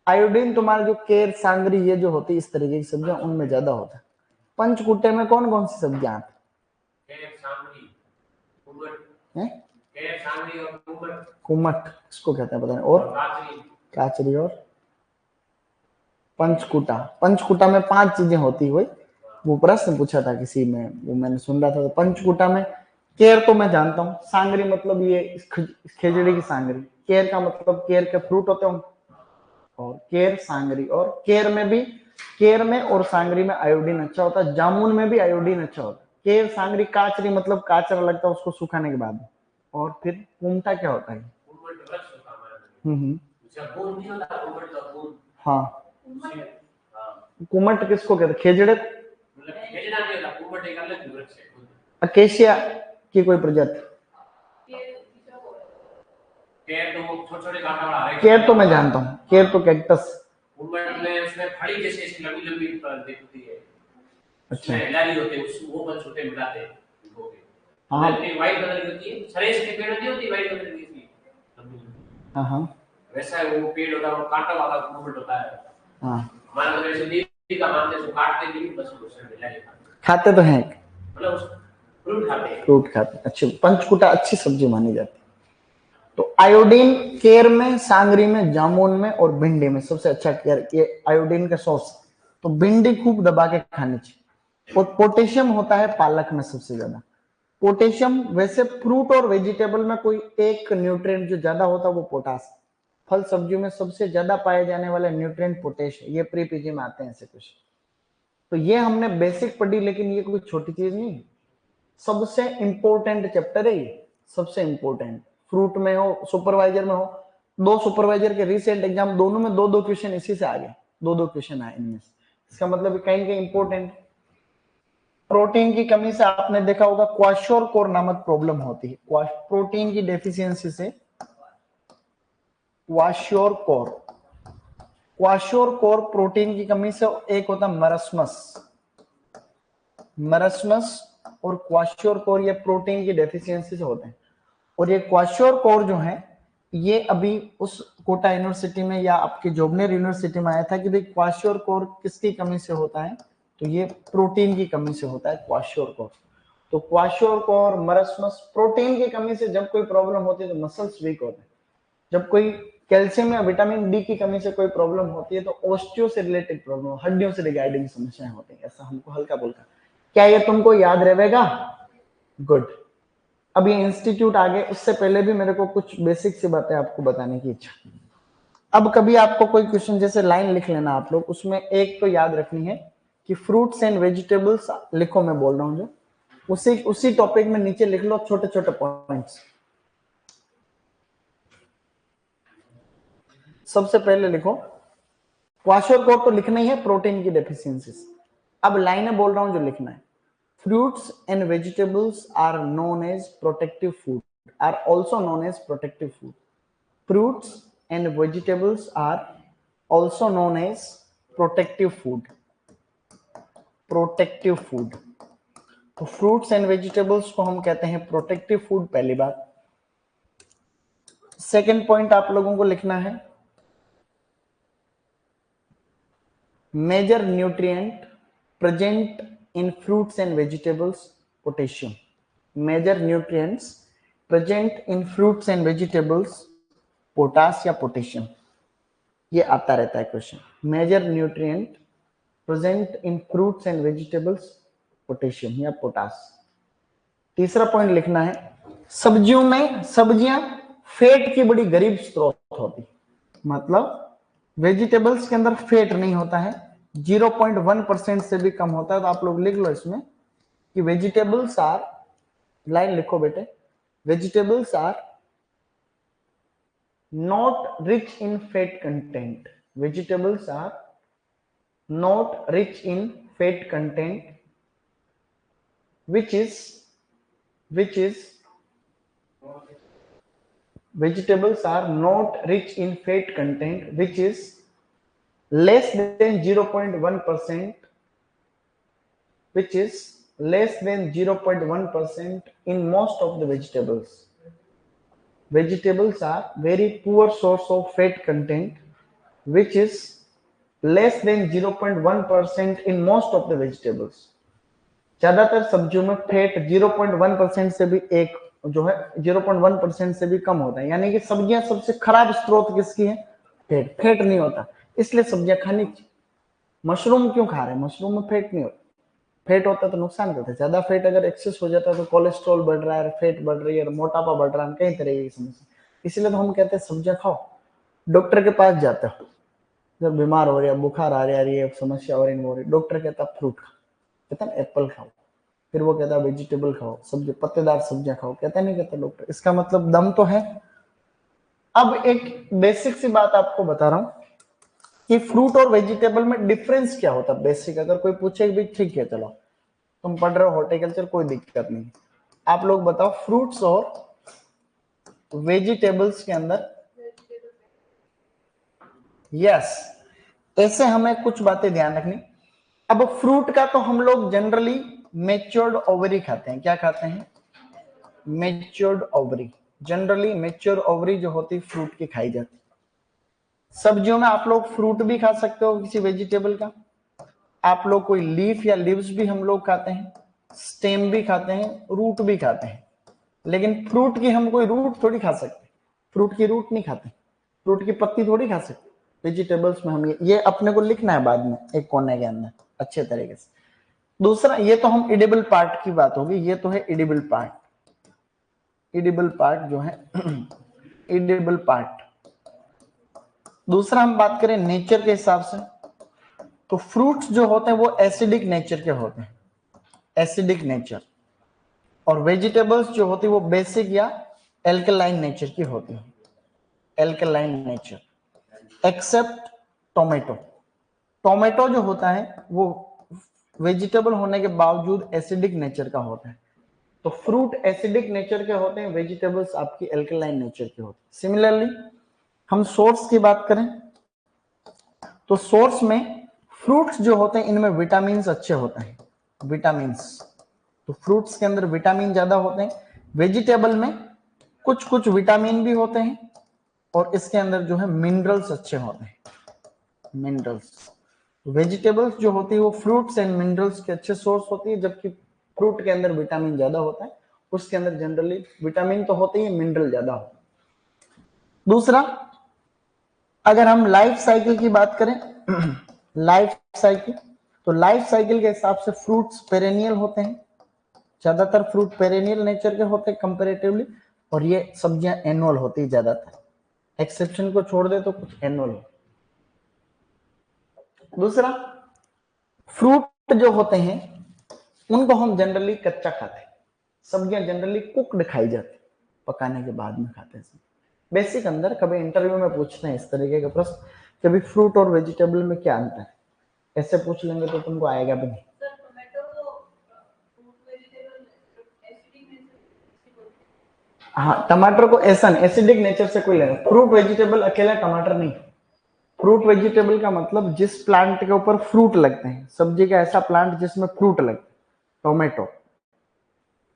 आयोडीन तुम्हारे जो केर सांगरी ये जो होती है इस तरीके की सब्जियां उनमें ज्यादा होता है। पंचकुटे में कौन कौन सी सब्जियां आती है, कुमट इसको कहते हैं पता नहीं, और काचरी और पंचकुटा। पंचकुटा में 5 चीजें होती हुई, वो प्रश्न पूछा था किसी में, वो मैंने सुन रहा था। तो पंचकुटा में केर तो मैं जानता हूँ, सांगरी मतलब ये खेजड़ी की सांगरी, केर का मतलब केर के फ्रूट होते हैं, और केर सांगरी, और केर में भी, केर में और सांगरी में आयोडीन अच्छा होता है, जामुन में भी आयोडीन अच्छा होता है। केर सांगरी, काचरी मतलब काचरा लगता है उसको सुखाने के बाद, और फिर कुमटा क्या होता है, हाँ कुमट किसको कहते, खेजड़े, अकेशिया की कोई प्रजाति, केर तो मैं जानता हूँ, केर तो कैक्टस, उसमें फड़ी जैसे इसकी लंबी लंबी दिखती है, अच्छा लारी होते हैं, वो बस छोटे मिलाते हैं, हाँ वाइट कलर की होती है, सरेस के पेड़ नहीं होती वाइट कलर की, हाँ वैसा वो पेड़ होता है, वो कांटा वाला कुमट होता है, हाँ मान लो जैसे नीम का मानते हैं, काटते नहीं बस उसमें मिला के खाते तो हैं, मतलब फ्रूट खाते हैं, फ्रूट खाते हैं। अच्छी पंचकुटा अच्छी सब्जी मानी जाती है। तो आयोडीन केर में, सांगरी में, जामुन में और भिंडी में सबसे अच्छा केर, ये आयोडीन का सोर्स। तो भिंडी खूब दबा के खानी चाहिए। और पोटेशियम होता है पालक में सबसे ज्यादा। पोटेशियम वैसे फ्रूट और वेजिटेबल में कोई एक न्यूट्रिएंट जो ज्यादा होता है वो पोटास, फल सब्जियों में सबसे ज्यादा पाए जाने वाले न्यूट्रिएंट पोटेश है, ये प्री पीजी में आते हैं ऐसे कुछ। तो ये हमने बेसिक पढ़ी, लेकिन ये कोई छोटी चीज नहीं, सबसे इंपॉर्टेंट चैप्टर है ये, सबसे इंपॉर्टेंट। फ्रूट में हो, सुपरवाइजर में हो, 2 सुपरवाइजर के रिसेंट एग्जाम दोनों में 2-2 क्वेश्चन इसी से आ गए, 2-2 क्वेश्चन आए इनमें से, इसका मतलब कहीं कहीं इंपॉर्टेंट। प्रोटीन की कमी से आपने देखा होगा क्वाशोरकोर नामक प्रॉब्लम होती है, प्रोटीन की डेफिशिएंसी से क्वाशोरकोर, क्वाशोरकोर प्रोटीन की कमी से एक होता मरस्मस, मरस्मस और क्वाशोरकोर ये प्रोटीन की डेफिशिएंसी से होते हैं। और ये क्वाशोरकोर जो है ये अभी उस कोटा यूनिवर्सिटी में या आपकी जोबनेर यूनिवर्सिटी में आया था कि भाई क्वाशोरकोर किसकी कमी से होता है, तो ये प्रोटीन की कमी से होता है क्वाशोरकोर। तो क्वाशोरकोर, मरस्मस, प्रोटीन की कमी से जब कोई प्रॉब्लम होती है तो मसल्स वीक होते हैं, जब कोई कैल्शियम या विटामिन डी की कमी से कोई प्रॉब्लम होती है तो ऑस्टियो से रिलेटेड प्रॉब्लम, हड्डियों से रिगार्डिंग समस्याएं होती है, ऐसा हमको हल्का बोलता। क्या ये तुमको याद रहेगा, गुड। अब ये इंस्टीट्यूट आगे, उससे पहले भी मेरे को कुछ बेसिक सी बातें आपको बताने की इच्छा। अब कभी आपको कोई क्वेश्चन जैसे लाइन लिख लेना आप लोग, उसमें एक तो याद रखनी है कि फ्रूट्स एंड वेजिटेबल्स लिखो, मैं बोल रहा हूं जो, उसी टॉपिक में नीचे लिख लो छोटे छोटे पॉइंट्स। सबसे पहले लिखो क्वाशोरकोर तो लिखना ही है, प्रोटीन की डेफिशिएंसी। अब लाइनें बोल रहा हूं जो लिखना है। Fruits and vegetables are known as protective food, are also known as protective food. Fruits and vegetables are also known as protective food. Protective food. तो फ्रूट्स एंड वेजिटेबल्स को हम कहते हैं प्रोटेक्टिव फूड, पहली बात। सेकेंड पॉइंट आप लोगों को लिखना है major nutrient present in fruits and vegetables, potassium. Major nutrients present in fruits and vegetables, potash या पोटेशियम, ये आता रहता है क्वेश्चन। Major nutrient present in fruits and vegetables, potassium या पोटास। तीसरा पॉइंट लिखना है, सब्जियों में सब्जियां फैट की बड़ी गरीब स्रोत होती, मतलब वेजिटेबल्स के अंदर फैट नहीं होता है, 0.1% से भी कम होता है। तो आप लोग लिख लो इसमें कि वेजिटेबल्स आर, लाइन लिखो बेटे, vegetables are not rich in fat content, vegetables are not rich in fat content which is vegetables are not rich in fat content which is less than 0.1%, which is less than 0.1% in most of the vegetables. Vegetables are very poor source of fat content which is less than 0.1% in most of the vegetables. ज्यादातर सब्जियों में fat 0.1% से भी एक जो है 0.1% से भी कम होता है, यानी कि सब्जियां सबसे खराब स्रोत किसकी है, फैट। फैट नहीं होता, इसलिए सब्जियां खानी चाहिए। मशरूम क्यों खा रहे हैं, मशरूम में फैट नहीं होता, फैट होता तो नुकसान करता है। ज्यादा फैट अगर एक्सेस हो जाता है तो कोलेस्ट्रॉल बढ़ रहा है, फैट बढ़ रही है, मोटापा बढ़ रहा है, कई तरह की समस्या। इसलिए तो हम कहते हैं सब्जियां खाओ। डॉक्टर के पास जाते हो जब बीमार हो रही है, बुखार आ रही है, समस्या हो रही, डॉक्टर कहता है फ्रूट खाओ, कहता है एप्पल खाओ, फिर वो कहता है वेजिटेबल खाओ, सब्जी पत्तेदार सब्जियां खाओ, कहता नहीं कहता डॉक्टर। इसका मतलब दम तो है। अब एक बेसिक सी बात आपको बता रहा हूं कि फ्रूट और वेजिटेबल में डिफरेंस क्या होता है बेसिक। अगर कोई पूछे भी ठीक है चलो तुम पढ़ रहे हो हॉर्टिकल्चर, कोई दिक्कत नहीं, आप लोग बताओ फ्रूट्स और वेजिटेबल्स के अंदर। यस, ऐसे हमें कुछ बातें ध्यान रखनी। अब फ्रूट का तो हम लोग जनरली मेच्योर्ड ओवरी खाते हैं। क्या खाते हैं, matured ovary. Generally mature ovary जो होती फ्रूट की खाई जाती। सब्जियों में आप लोग फ्रूट भी खा सकते हो किसी वेजिटेबल का, आप लोग कोई लीफ या लीव्स भी हम लोग खाते हैं, स्टेम भी खाते हैं, रूट भी खाते हैं। लेकिन फ्रूट की हम कोई रूट थोड़ी खा सकते, फ्रूट की रूट नहीं खाते, फ्रूट की पत्ती थोड़ी खा सकते। वेजिटेबल्स में हम ये अपने को लिखना है बाद में एक कोने के अंदर अच्छे तरीके से। दूसरा, ये तो हम एडिबल पार्ट की बात होगी, ये तो है एडिबल पार्ट, एडिबल पार्ट जो है एडिबल पार्ट। दूसरा हम बात करें नेचर के हिसाब से, तो फ्रूट्स जो होते हैं वो एसिडिक नेचर के होते हैं, एसिडिक नेचर। और वेजिटेबल्स जो होती है वो बेसिक या एल्कलाइन नेचर की होती है, alkaline nature. Except tomato, tomato जो होता है वो वेजिटेबल होने के बावजूद एसिडिक नेचर का होता है। तो फ्रूट एसिडिक नेचर के होते हैं, वेजिटेबल्स आपकी एल्कलाइन नेचर के होते हैं। सिमिलरली हम सोर्स की बात करें तो सोर्स में फ्रूट्स जो होते हैं इनमें विटामिन अच्छे होते हैं, विटामिन। तो फ्रूट्स के अंदर विटामिन ज्यादा होते हैं, वेजिटेबल में कुछ कुछ विटामिन भी होते हैं और इसके अंदर जो है मिनरल्स अच्छे होते हैं, मिनरल्स। वेजिटेबल्स जो होती है वो फ्रूट्स एंड मिनरल्स के अच्छे सोर्स होती है, जबकि फ्रूट के अंदर विटामिन ज्यादा होता है, उसके अंदर जनरली विटामिन तो होते ही, मिनरल ज्यादा होता है। दूसरा, अगर हम लाइफ साइकिल की बात करें लाइफ साइकिल, तो लाइफ साइकिल के हिसाब से फ्रूट्स पेरेनियल होते हैं, ज्यादातर फ्रूट पेरेनियल नेचर के होते हैं कंपैरेटिवली, और ये सब्जियां एनुअल होती है ज्यादातर, एक्सेप्शन को छोड़ दे तो कुछ एनुअल हो। दूसरा, फ्रूट जो होते हैं उनको हम जनरली कच्चा खाते हैं, सब्जियां जनरली कुक्ड खाई जाती, पकाने के बाद में खाते हैं। बेसिक अंदर कभी इंटरव्यू में पूछते हैं इस तरीके का प्रश्न, कभी फ्रूट और वेजिटेबल में क्या अंतर है, ऐसे पूछ लेंगे तो तुमको आएगा भी नहीं। हाँ, टमाटर को एसिडिक नेचर से कोई लेना, फ्रूट वेजिटेबल अकेला टमाटर नहीं। फ्रूट वेजिटेबल का मतलब जिस प्लांट के ऊपर फ्रूट लगते हैं, सब्जी का ऐसा प्लांट जिसमें फ्रूट लगते हैं, टोमेटो,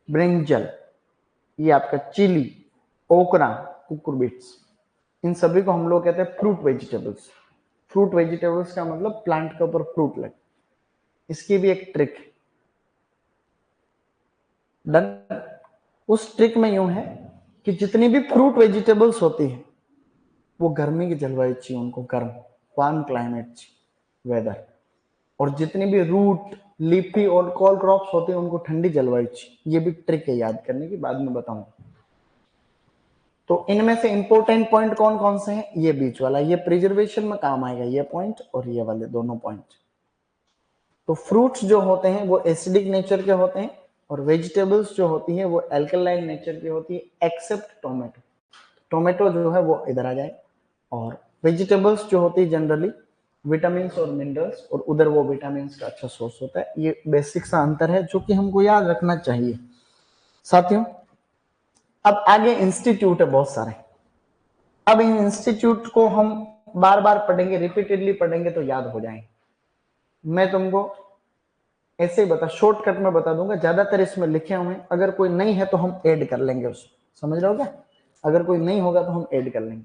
ब्रिंजल, ये आपका चिली, ओकरा, कुकुरबिट्स, इन सभी को हम लोग कहते हैं फ्रूट वेजिटेबल्स। फ्रूट वेजिटेबल्स का मतलब प्लांट के ऊपर फ्रूट लगे। इसकी भी एक ट्रिक है। डन। उस ट्रिक में यूं है कि जितनी भी फ्रूट वेजिटेबल्स होती है वो गर्मी की जलवायु चाहिए, उनको गर्म वार्म क्लाइमेट चाहिए, वेदर। और जितनी भी रूट लीफी और कॉल क्रॉप्स होते हैं उनको ठंडी जलवायु चाहिए। ये भी ट्रिक है याद करने की, बाद में बताऊंगा। तो इनमें से इंपॉर्टेंट पॉइंट कौन कौन से हैं? ये बीच वाला, ये प्रिजर्वेशन में काम आएगा, ये पॉइंट और ये वाले दोनों पॉइंट। तो फ्रूट्स जो होते हैं वो एसिडिक नेचर के होते हैं और वेजिटेबल्स जो होती है वो एल्कलाइन नेचर की होती है, एक्सेप्ट टोमेटो। टोमेटो जो है वो इधर आ जाए। और वेजिटेबल्स जो होती है जनरली विटामिन और मिनरल्स, और उधर वो विटामिन का अच्छा सोर्स होता है। ये बेसिक सा अंतर है जो कि हमको याद रखना चाहिए साथियों। अब आगे इंस्टीट्यूट है बहुत सारे। अब इन इंस्टीट्यूट को हम बार बार पढ़ेंगे, रिपीटेडली पढ़ेंगे तो याद हो जाएंगे। मैं तुमको ऐसे ही शॉर्टकट में बता दूंगा, ज्यादातर इसमें लिखे हुए हैं। अगर कोई नहीं है तो हम ऐड कर लेंगे उसमें, समझ रहे हो क्या? अगर कोई नहीं होगा तो हम ऐड कर लेंगे।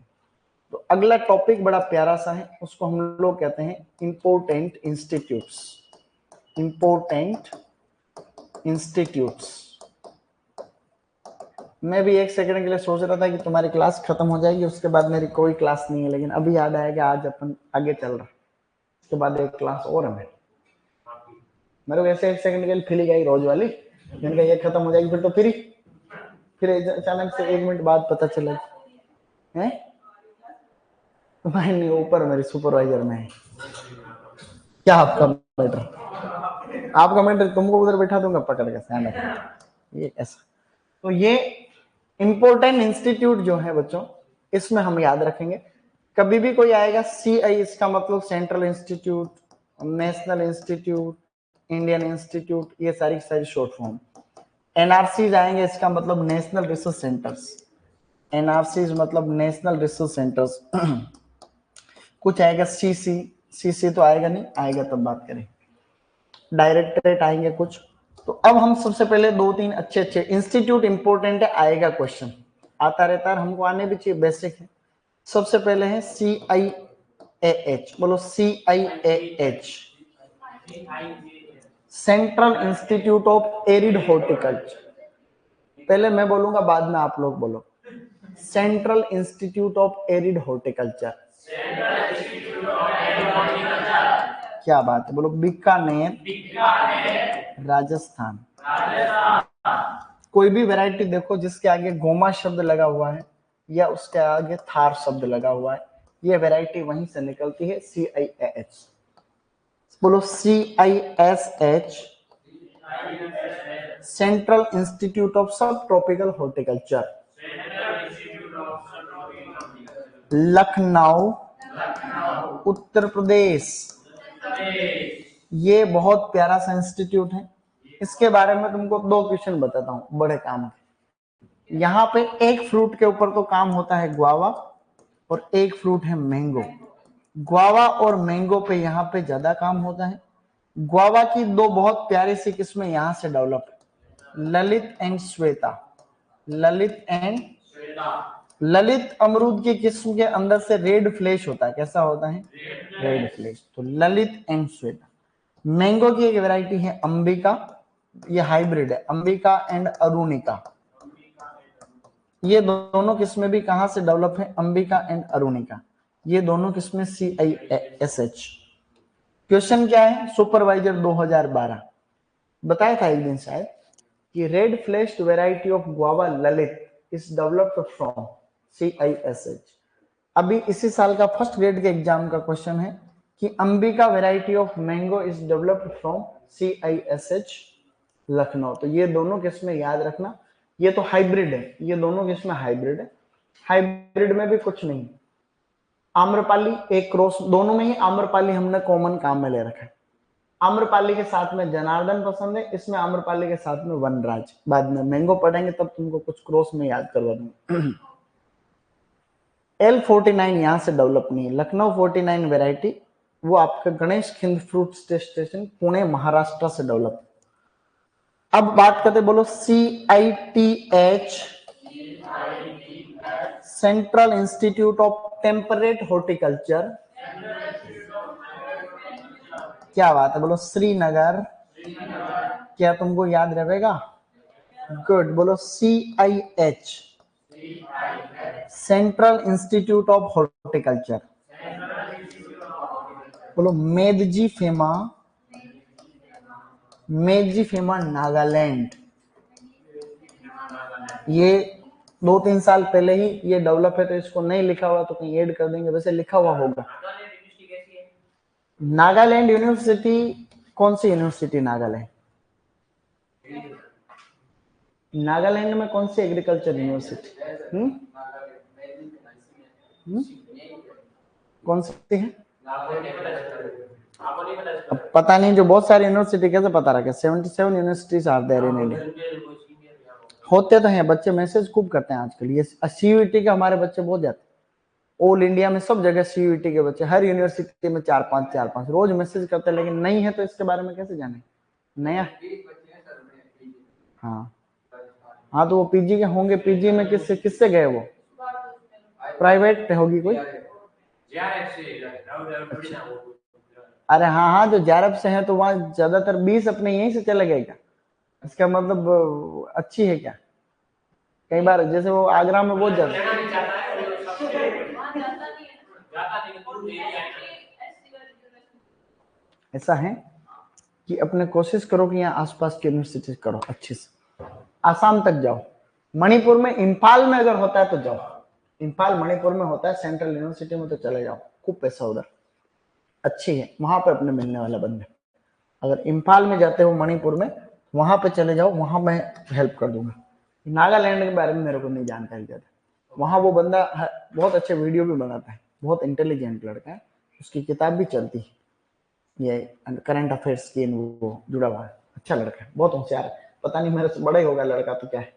तो अगला टॉपिक बड़ा प्यारा सा है, उसको हम लोग कहते हैं इंपोर्टेंट इंस्टीट्यूट्स। Important institutes. मैं भी एक सेकंड के लिए सोच रहा था कि तुम्हारी क्लास खत्म हो जाएगी, उसके बाद मेरी कोई क्लास नहीं है, लेकिन अभी याद आया कि आज अपन आगे चल रहा, उसके बाद एक क्लास और है। मेरे को ऐसे एक सेकंड के लिए फिर गई रोज वाली, जिनका ये खत्म हो जाएगी फिर तो फिर अचानक से 1 मिनट बाद पता चला है नहीं, ऊपर मेरे सुपरवाइजर में है। क्या आपका मैटर? आपका मैटर तुमको उधर बैठा दूंगा पकड़ के, ध्यान रखना। ये ऐसा। तो ये इंपोर्टेंट इंस्टीट्यूट जो है बच्चों, इसमें हम याद रखेंगे। कभी भी कोई आएगा CI, इसका मतलब central institute, national institute, Indian institute, ये सारी सारी शॉर्ट फॉर्म। NRCs आएंगे, इसका मतलब नेशनल रिसर्च सेंटर्स। NRCs मतलब नेशनल रिसर्च सेंटर्स। कुछ आएगा CC तो आएगा नहीं, आएगा तब बात करें। डायरेक्टरेट आएंगे कुछ। तो अब हम सबसे पहले 2-3 अच्छे अच्छे इंस्टीट्यूट इंपोर्टेंट है, आएगा क्वेश्चन, आता रहता है, हमको आने भी चाहिए, बेसिक है। सबसे पहले है CIAH। बोलो CIAH, central Institute of Arid horticulture. पहले मैं बोलूंगा, बाद में आप लोग बोलो। Central Institute of Arid horticulture. क्या बात है, बोलो। बीकानेर, राजस्थान। कोई भी वैरायटी देखो जिसके आगे गोमा शब्द लगा हुआ है या उसके आगे थार शब्द लगा हुआ है, ये वैरायटी वहीं से निकलती है। CIAH। बोलो CISH, central Institute of subtropical horticulture, Lucknow, Uttar Pradesh. ये बहुत प्यारा सा इंस्टीट्यूट है। इसके बारे में तुमको 2 क्वेश्चन बताता हूं, बड़े काम है। यहाँ पे एक फ्रूट के ऊपर तो काम होता है, गुआवा, और एक फ्रूट है मैंगो। गुआवा और मैंगो पे यहाँ पे ज्यादा काम होता है। गुआवा की 2 बहुत प्यारी सी किस्में यहाँ से डेवलप है, ललित एंड श्वेता। ललित एंड ललित अमरूद की किस्म के अंदर से रेड फ्लेश होता है। कैसा होता है? Red flesh. तो ललित एंड श्वेता। मैंगो की एक वैरायटी है अंबिका, ये हाइब्रिड है, अंबिका एंड अरुणिका। ये दोनों किस्में भी कहां से डेवलप है? अंबिका एंड अरुणिका। ये दोनों किस्में CISH। क्वेश्चन क्या है? सुपरवाइजर 2012 बताया था एक दिन शायद कि red fleshed variety of guava Lalit is developed from CISH। अभी इसी साल का फर्स्ट ग्रेड के एग्जाम का क्वेश्चन है कि Ambika variety of mango is developed from CISH Lucknow. तो ये दोनों किस्में याद रखना। ये तो हाइब्रिड है, ये दोनों किस्में हाइब्रिड है। हाइब्रिड में भी कुछ नहीं, आम्रपाली एक क्रॉस, दोनों में ही आम्रपाली हमने कॉमन काम में ले रखा है। आम्रपाली के साथ में जनार्दन पसंद है, इसमें आम्रपाली के साथ में वनराज। बाद में मैंगो पढ़ेंगे तब तुमको कुछ क्रॉस में याद करवा दूंगा। L49 यहां से डेवलप नहीं है, लखनऊ 49 वैरायटी वो आपका गणेश खिंड फ्रूट स्टेशन पुणे महाराष्ट्र से डेवलप। अब बात करते, बोलो CITH, central Institute of Temperate horticulture, क्या बात है, बोलो श्रीनगर। क्या तुमको याद रहेगा? गुड, बोलो CIH, central Institute of horticulture. बोलो मेदजी फेमा, मेदजी फेमा नागालैंड। ये 2-3 साल पहले ही ये डेवलप है, तो इसको नहीं लिखा हुआ तो कहीं ऐड कर देंगे, वैसे लिखा हुआ होगा। नागालैंड यूनिवर्सिटी, कौन सी यूनिवर्सिटी नागालैंड? नागालैंड में कौन सी एग्रीकल्चर यूनिवर्सिटी? कौन सी है? अब पता नहीं, जो बहुत सारी यूनिवर्सिटी कैसे पता रखे? 77 universities are there in India. होते तो हैं, बच्चे मैसेज खूब करते हैं आजकल। ये CUET के हमारे बच्चे बहुत जाते हैं, ऑल इंडिया में सब जगह CUET के बच्चे, हर यूनिवर्सिटी में 4-5 रोज मैसेज करते हैं, लेकिन नहीं है तो इसके बारे में कैसे जाने? नया। हाँ हाँ, तो वो PG के होंगे। PG में किससे किससे गए वो? प्राइवेट होगी कोई। अरे हाँ हाँ, जो JRF से है तो वहाँ ज्यादातर 20 अपने यहीं से चले गए क्या? इसका मतलब अच्छी है क्या? कई बार जैसे वो आगरा में बहुत ज्यादा ऐसा है कि अपने कोशिश करो कि यहाँ आसपास की यूनिवर्सिटी करो अच्छे से। आसाम तक जाओ, मणिपुर में इम्फाल में अगर होता है तो जाओ। इम्फाल मणिपुर में होता है, सेंट्रल यूनिवर्सिटी में तो चले जाओ, खूब पैसा उधर, अच्छी है वहां पे अपने मिलने वाला बंदे। अगर इम्फाल में जाते हो मणिपुर में, वहां पे चले जाओ, वहां मैं हेल्प कर दूंगा। नागालैंड के बारे में मेरे को नहीं जानकारी ज्यादा। वहां वो बंदा बहुत अच्छे वीडियो भी बनाता है, बहुत इंटेलिजेंट लड़का है, उसकी किताब भी चलती है, ये करंट अफेयर्स की वो जुड़ा हुआ है, अच्छा लड़का है, बहुत होशियार है। पता नहीं मेरे से बड़ा ही होगा लड़का तो क्या है।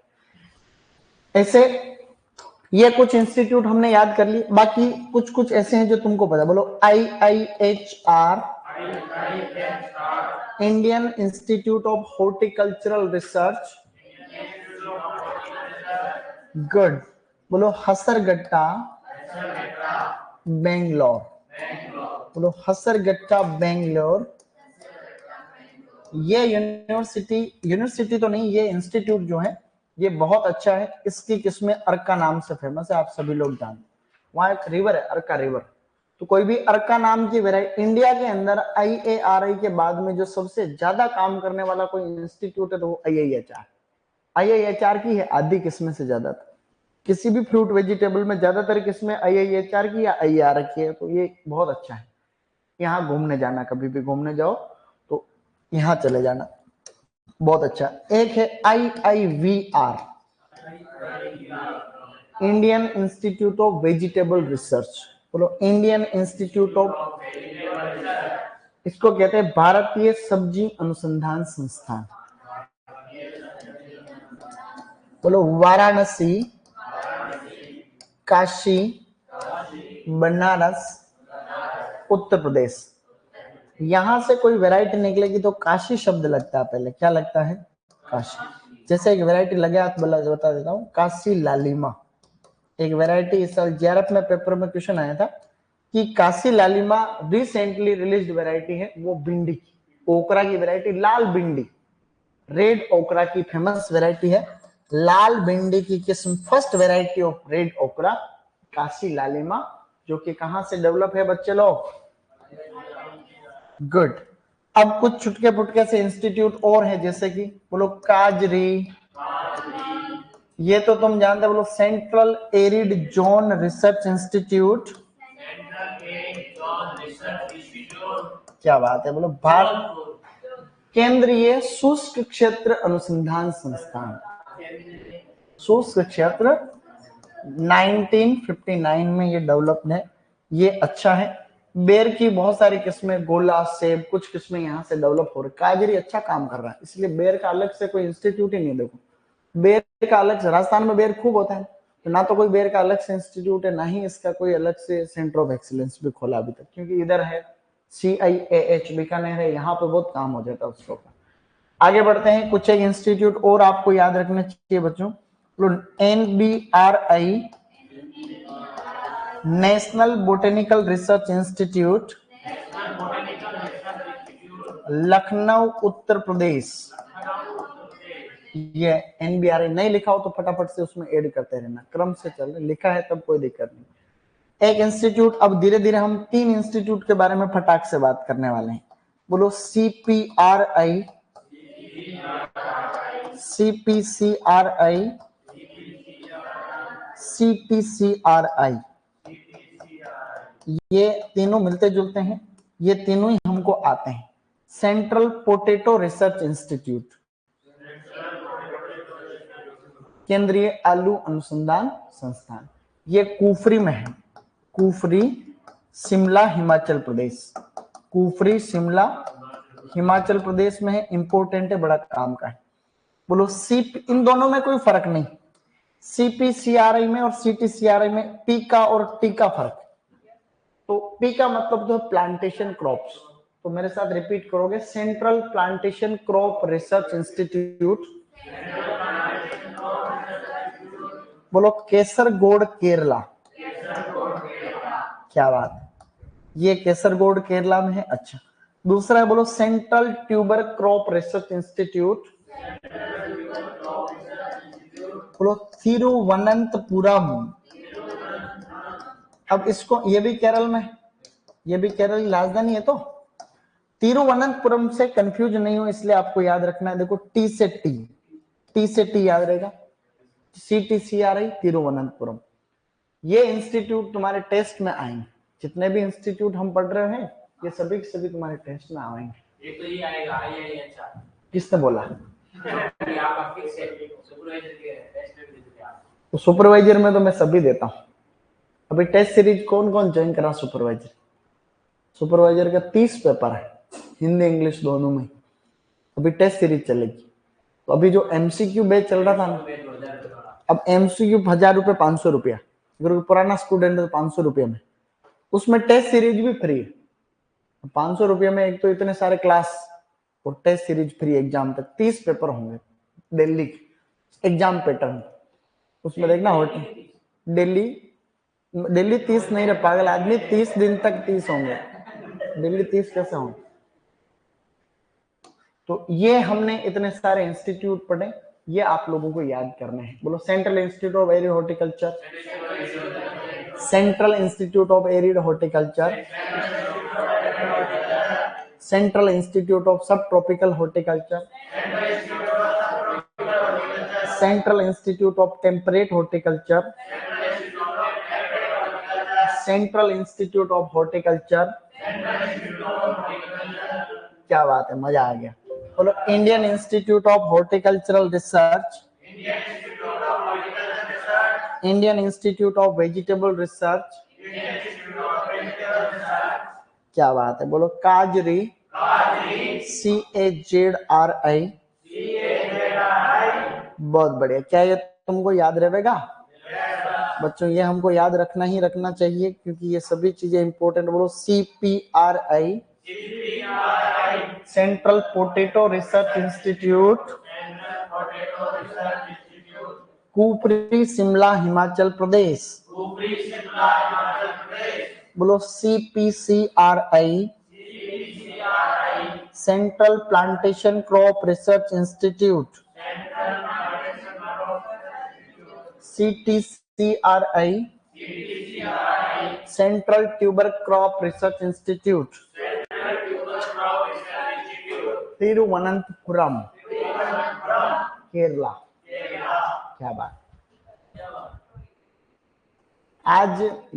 ऐसे ये कुछ इंस्टीट्यूट हमने याद कर लिए, बाकी कुछ कुछ ऐसे हैं जो तुमको पता। बोलो IIHR, Indian Institute of Horticultural research. Good, बोलो हसरगट्टा बेंगलोर। बोलो हसरगट्टा बेंगलोर। ये यूनिवर्सिटी तो नहीं, ये इंस्टीट्यूट जो है ये बहुत अच्छा है। इसकी किस्में अर्का नाम से फेमस है, आप सभी लोग जानते। वहां एक रिवर है, अर्का रिवर। तो कोई भी अर्का नाम की वेराइटी, इंडिया के अंदर IARI के बाद में जो सबसे ज्यादा काम करने वाला कोई इंस्टीट्यूट है तो वो IIHR की है। आधी किस्में से ज्यादा किसी भी फ्रूट वेजिटेबल में ज्यादातर किस्में IIHR की या IAR की है, तो ये बहुत अच्छा है। यहाँ घूमने जाना, कभी भी घूमने जाओ तो यहाँ चले जाना, बहुत अच्छा। एक है IIVR, Indian Institute of Vegetable research. बोलो इंडियन इंस्टीट्यूट ऑफ, इसको कहते हैं भारतीय सब्जी अनुसंधान संस्थान। बोलो वाराणसी, काशी, बनारस, उत्तर प्रदेश। यहां से कोई वैरायटी निकलेगी तो काशी शब्द लगता है पहले। क्या लगता है? काशी। जैसे एक वैरायटी लगे, आप बता देता हूँ, काशी लालिमा एक वैरायटी। इस साल JRF में पेपर में क्वेश्चन आया था कि काशी लालिमा रिसेंटली रिलीज्ड वैरायटी है, वो भिंडी की, ओकरा की वैरायटी, लाल भिंडी, रेड ओकरा की फेमस वैरायटी है। लाल भिंडी की किस्म, फर्स्ट वैरायटी ऑफ रेड ओकरा, काशी लालिमा, जो कि कहां से डेवलप है बच्चे लोग? गुड। अब कुछ छुटके फुटके से इंस्टीट्यूट और है, जैसे कि बोलो काजरी, ये तो तुम जानते हो। बोलो central arid zone research institute. क्या बात है, बोलो भारत केंद्रीय शुष्क क्षेत्र अनुसंधान संस्थान। शुष्क क्षेत्र 1959 में ये डेवलप्ड है, ये अच्छा है। बेर की बहुत सारी किस्में, गोला, सेब, कुछ किस्में यहाँ से डेवलप हो रही। काजरी अच्छा काम कर रहा है, इसलिए बेर का अलग से कोई इंस्टीट्यूट ही नहीं। देखो बेर का अलग से, राजस्थान में बेर खूब होता है, तो ना तो कोई बेर का अलग से इंस्टीट्यूट है, ना ही इसका कोई अलग से सेंटर ऑफ एक्सीलेंस भी खोला अभी तक, क्योंकि इधर है CIAH बीकानेर है, यहाँ पे बहुत काम हो जाता है उसके ऊपर। आगे बढ़ते हैं, कुछ एक इंस्टीट्यूट और आपको याद रखने चाहिए बच्चों। NBRI, National Botanical Research Institute. Lucknow Uttar Pradesh. ये NBRI नहीं लिखा हो तो फटाफट से उसमें ऐड करते रहना, क्रम से चल रहा, लिखा है तब कोई दिक्कत नहीं। एक इंस्टीट्यूट, अब धीरे धीरे हम 3 इंस्टीट्यूट के बारे में फटाक से बात करने वाले हैं। बोलो CPRI, CPCRI, CTCRI। ये तीनों मिलते जुलते हैं, ये तीनों ही हमको आते हैं। सेंट्रल पोटैटो रिसर्च इंस्टीट्यूट, केंद्रीय आलू अनुसंधान संस्थान, ये कुफरी में है, कुफरी शिमला हिमाचल प्रदेश, कुफरी शिमला हिमाचल प्रदेश में है, इंपोर्टेंट है, बड़ा काम का है। बोलो सीप, इन दोनों में कोई फर्क नहीं, CPCRI में और CTCRI में पी का और टी का फर्क। तो पी का मतलब जो है प्लांटेशन क्रॉप्स, तो मेरे साथ रिपीट करोगे, central Plantation Crop Research institute. बोलो केसरगोड केरला, क्या बात है, ये केसरगोड केरला में है। अच्छा, दूसरा है बोलो central Tuber Crop Research institute, बोलो तिरुवनंतपुरम। अब इसको, ये भी केरल में, ये भी केरल की राजधानी है, तो तिरुवनंतपुरम से कंफ्यूज नहीं हो इसलिए आपको याद रखना है। देखो टी से टी, टी से टी याद रहेगा, CTCRI तिरुवनंतपुरम। ये इंस्टीट्यूट तुम्हारे टेस्ट में आएंगे, जितने भी इंस्टीट्यूट हम पढ़ रहे हैं ये सभी के सभी तुम्हारे टेस्ट में आएंगे। एक तो ये आएगा अच्छा, किसने बोला? आपका फिक्स है, सुपरवाइजर के टेस्ट में देते आप। तो सुपरवाइजर में तो मैं सभी देता हूँ। अभी टेस्ट सीरीज कौन कौन ज्वाइन करा सुपरवाइजर? सुपरवाइजर का 30 पेपर है, हिंदी इंग्लिश दोनों में। अभी टेस्ट सीरीज चलेगी। तो अभी जो MCQ बैच चल रहा था ना, अब MCQ 1000 रुपये 500 रुपया, अगर पुराना स्टूडेंट है तो 500 रुपये में, उसमें टेस्ट सीरीज भी फ्री है। 500 रुपये में एक तो इतने सारे क्लास और टेस्ट सीरीज फ्री, एग्जाम तक 30 पेपर होंगे दिल्ली के एग्जाम पैटर्न। उसमें देखना होटल दिल्ली 30 नहीं रहे पागल आदमी, 30 दिन तक 30 होंगे, दिल्ली 30 कैसे होंगे? तो ये हमने इतने सारे इंस्टीट्यूट पढ़े, ये आप लोगों को याद करने हैं। बोलो Central Institute of Arid Horticulture, Central Institute of Arid Horticulture, Central Institute of subtropical Horticulture, Central Institute of Temperate Horticulture, Central Institute of Horticulture. क्या बात है, मजा आ गया। बोलो Indian Institute of Horticultural Research, Indian Institute of Vegetable Research. क्या बात है, बोलो काजरी, CAZRI। बहुत बढ़िया। क्या ये तुमको याद रहेगा बच्चों? ये हमको याद रखना ही रखना चाहिए क्योंकि ये सभी चीजें इंपॉर्टेंट। बोलो CPRI, Central Potato Research Institute, Kufri Shimla Himachal Pradesh. बोलो CPCRI, Central Plantation Crop Research Institute, CTCRI, Central Tuber Crop Research Institute, Thiruvananthapuram Kerala. क्या बात। आज